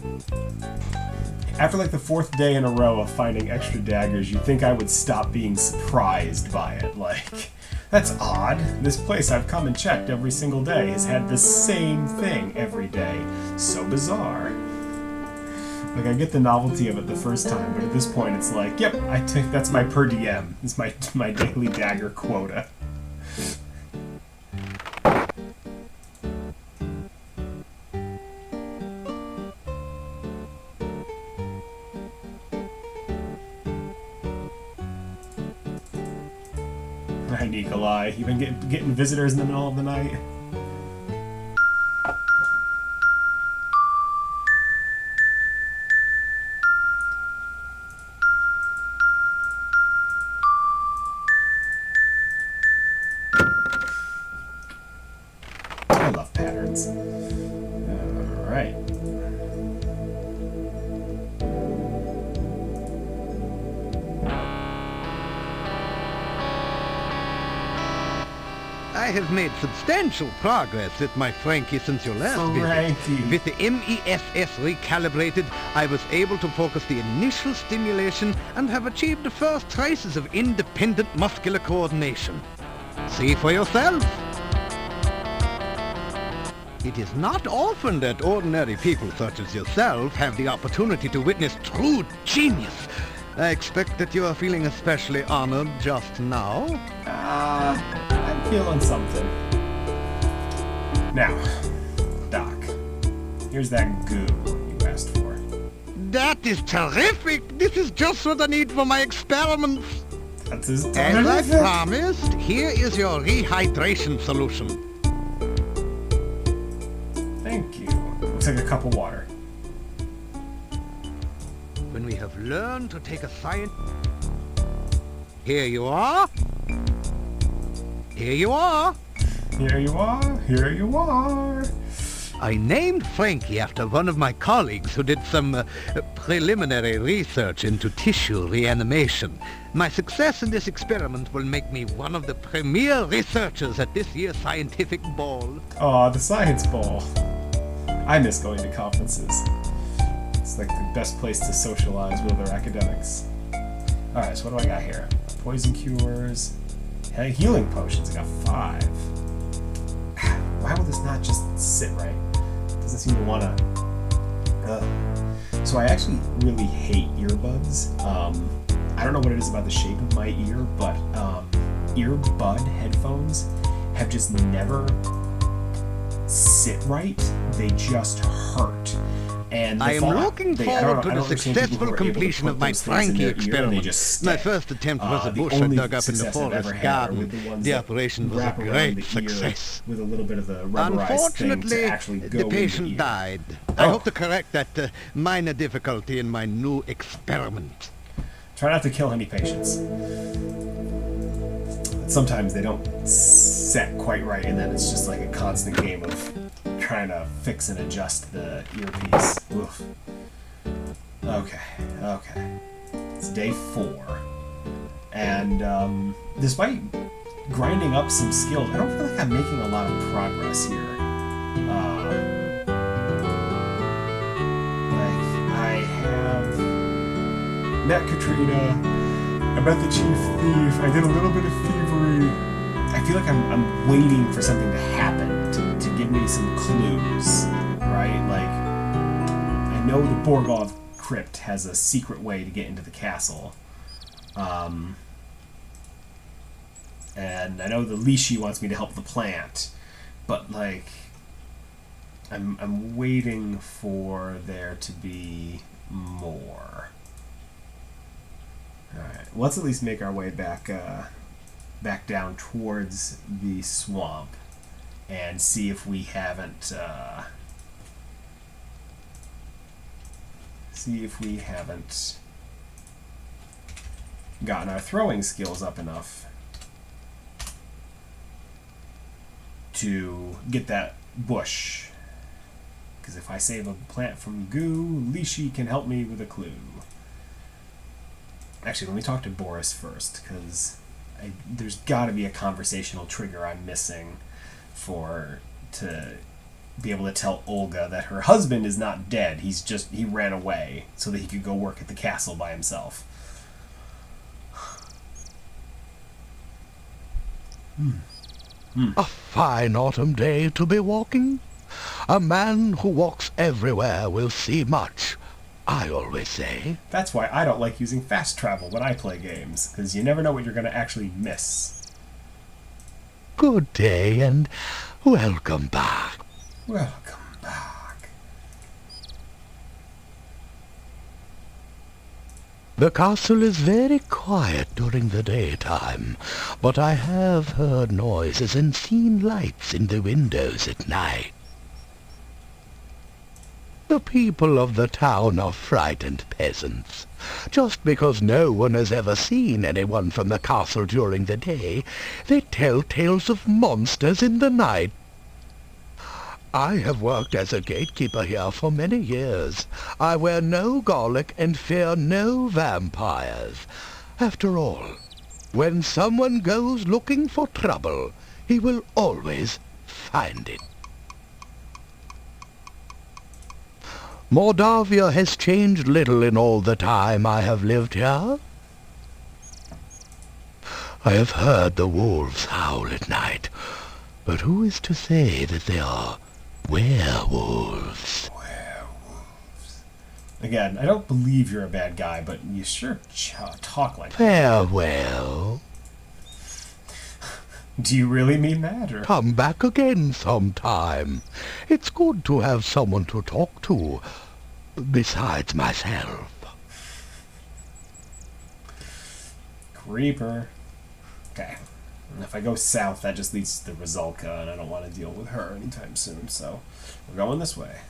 After like the 4th day in a row of finding extra daggers, you'd think I would stop being surprised by it. Like, that's odd. This place I've come and checked every single day has had the same thing every day. So bizarre. Like, I get the novelty of it the first time, but at this point it's like, yep, I think that's my per diem. It's my daily dagger quota. Hi, Nikolai. You been getting visitors in the middle of the night? I love patterns. Alright. I have made substantial progress with my Frankie since your last visit. With the MESS recalibrated, I was able to focus the initial stimulation and have achieved the first traces of independent muscular coordination. See for yourself. It is not often that ordinary people such as yourself have the opportunity to witness true genius. I expect that you are feeling especially honored just now. I'm feeling something. Now, Doc, here's that goo you asked for. That is terrific! This is just what I need for my experiments. That's as As I promised, here is your rehydration solution. Thank you. Looks like a cup of water. When we have learned to take a science... Here you are. Here you are. Here you are. Here you are. I named Frankie after one of my colleagues who did some preliminary research into tissue reanimation. My success in this experiment will make me one of the premier researchers at this year's scientific ball. Aw, the science ball. I miss going to conferences. It's like the best place to socialize with other academics. Alright, so what do I got here? Poison cures. Hey, healing potions. I got 5. Why will this not just sit right? It doesn't seem to want to... So I actually really hate earbuds. I don't know what it is about the shape of my ear, but earbud headphones have just never sit right. They just hurt. And I am looking forward to the successful completion of my Frankie experiment. My first attempt was a bush I dug up in the forest garden. The operation was a great success. With a little bit of the rubberized Unfortunately, thing to actually go the patient in the ear. died. I hope to correct that minor difficulty in my new experiment. Try not to kill any patients. Sometimes they don't set quite right, and then it's just like a constant game of trying to fix and adjust the earpiece. Oof. Okay. It's day 4. And despite grinding up some skills, I don't feel like I'm making a lot of progress here. I have met Katrina, I met the chief thief, I did a little bit of thievery. I feel like I'm waiting for something to happen to give me some clues, right? Like, I know the Borgov crypt has a secret way to get into the castle. And I know the Lishi wants me to help the plant, but like, I'm waiting for there to be more. Alright, let's at least make our way back down towards the swamp and see if we haven't gotten our throwing skills up enough to get that bush. Because if I save a plant from goo, Lishi can help me with a clue. Actually, let me talk to Boris first, because there's got to be a conversational trigger I'm missing to be able to tell Olga that her husband is not dead. He ran away so that he could go work at the castle by himself. A fine autumn day to be walking. A man who walks everywhere will see much, I always say. That's why I don't like using fast travel when I play games, because you never know what you're going to actually miss. Good day, and welcome back. Welcome back. The castle is very quiet during the daytime, but I have heard noises and seen lights in the windows at night. The people of the town are frightened peasants. Just because no one has ever seen anyone from the castle during the day, they tell tales of monsters in the night. I have worked as a gatekeeper here for many years. I wear no garlic and fear no vampires. After all, when someone goes looking for trouble, he will always find it. Mordavia has changed little in all the time I have lived here. I have heard the wolves howl at night, but who is to say that they are werewolves? Werewolves. Again, I don't believe you're a bad guy, but you sure talk like that. Farewell. Do you really mean that, or? Come back again sometime. It's good to have someone to talk to, besides myself. Creeper. Okay. And if I go south, that just leads to the Rizalka, and I don't want to deal with her anytime soon, so we're going this way.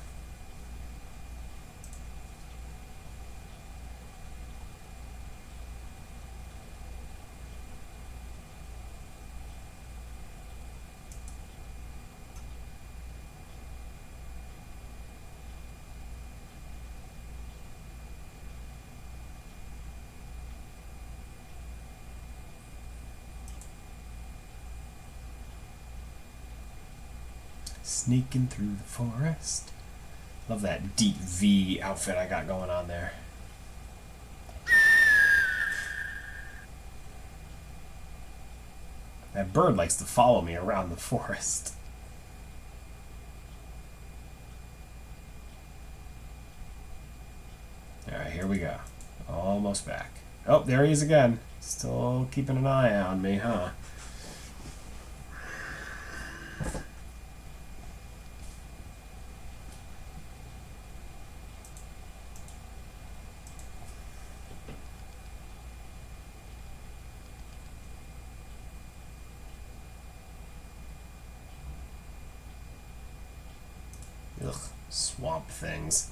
Sneaking through the forest. Love that deep V outfit I got going on there. That bird likes to follow me around the forest. Alright, here we go. Almost back. Oh, there he is again. Still keeping an eye on me, huh? Ugh, swamp things.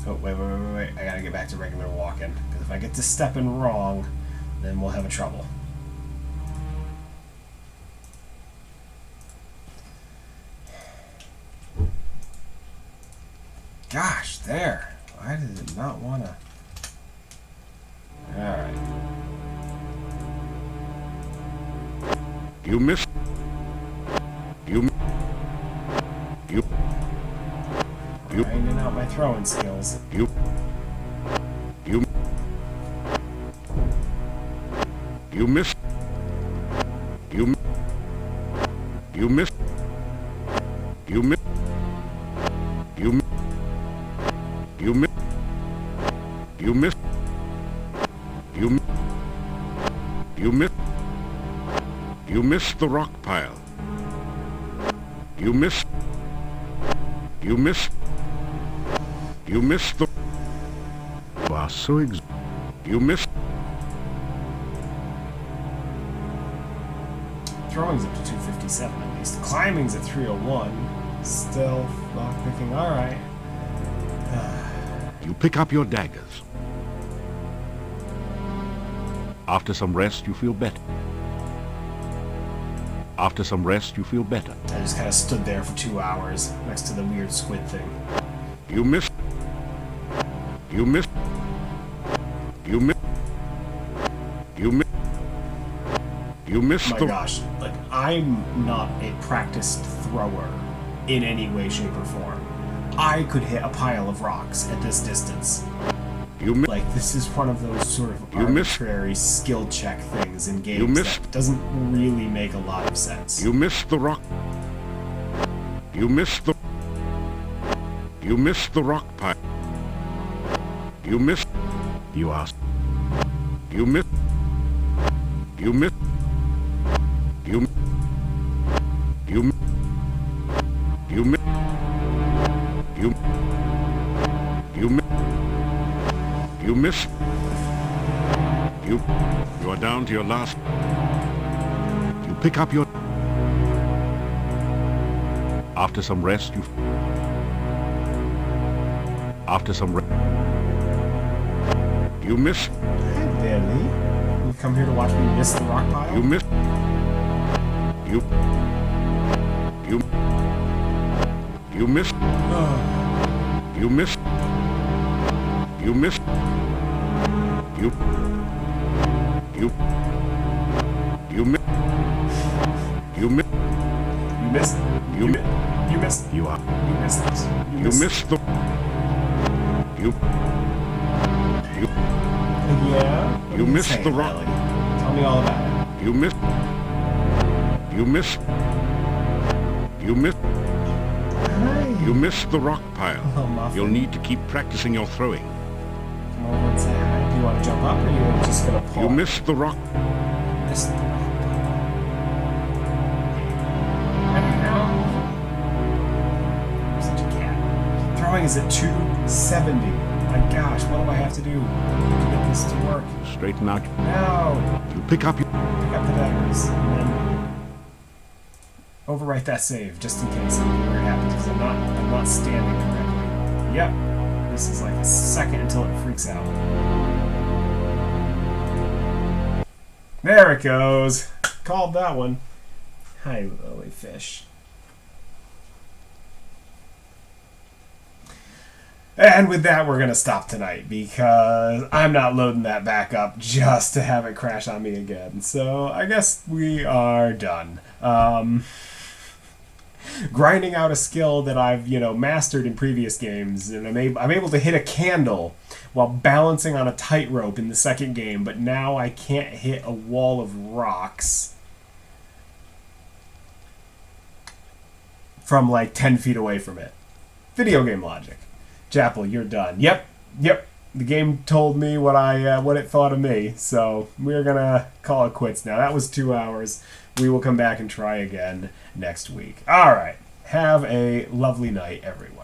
Oh, wait. I gotta get back to regular walking. Because if I get to stepping wrong, then we'll have a trouble. Gosh, there. Why did it not want to... Alright. You missed. Finding out my throwing skills. You missed. You missed. You missed. You missed. You missed. You missed. You missed the rock pile. You missed. You missed. You missed the... You are so You missed... Throwing's up to 257 at least. Climbing's at 301. Still lockpicking. Alright. You pick up your daggers. After some rest, you feel better. After some rest, you feel better. I just kind of stood there for 2 hours next to the weird squid thing. You missed. You missed. You missed. You missed. You missed. Oh my gosh, like, I'm not a practiced thrower in any way, shape, or form. I could hit a pile of rocks at this distance. Like, this is one of those sort of arbitrary skill check things in games that doesn't really make a lot of sense. You missed the rock. You missed the... You missed the rock pile. You missed... You asked. You missed... You missed... You... You... You missed... You... You missed... You missed. You are down to your last. You pick up your... After some rest, you... After some rest... You missed. Hey, Danny. You come here to watch me miss the rock pile? You missed. You... You missed. You missed. You missed. You missed. You missed. You missed. You missed. You are. You missed. You missed the. You Yeah? What You are missed saying, the rock. Lily? Tell me all about it. You missed. You missed the rock pile. Oh, Muffin. You'll need to keep practicing your throwing. Come over and say hi. Do you want to jump up or are you just going to pull? You missed the rock. Missed the rock. I don't know. I'm such a cat. Throwing is at 270. My gosh, what do I have to do to get this to work? Straighten out. No! You pick up your... Pick up the daggers and then overwrite that save just in case something weird happens because I'm not standing correctly. Yep. This is like a second until it freaks out. There it goes. Called that one. Hi, lily fish. And with that, we're going to stop tonight because I'm not loading that back up just to have it crash on me again. So I guess we are done. Grinding out a skill that I've, mastered in previous games, and I'm able to hit a candle while balancing on a tightrope in the second game, but now I can't hit a wall of rocks from like 10 feet away from it. Video game logic. Chapel, you're done. Yep. The game told me what it thought of me, so we're gonna call it quits now. That was 2 hours. We will come back and try again next week. All right. Have a lovely night, everyone.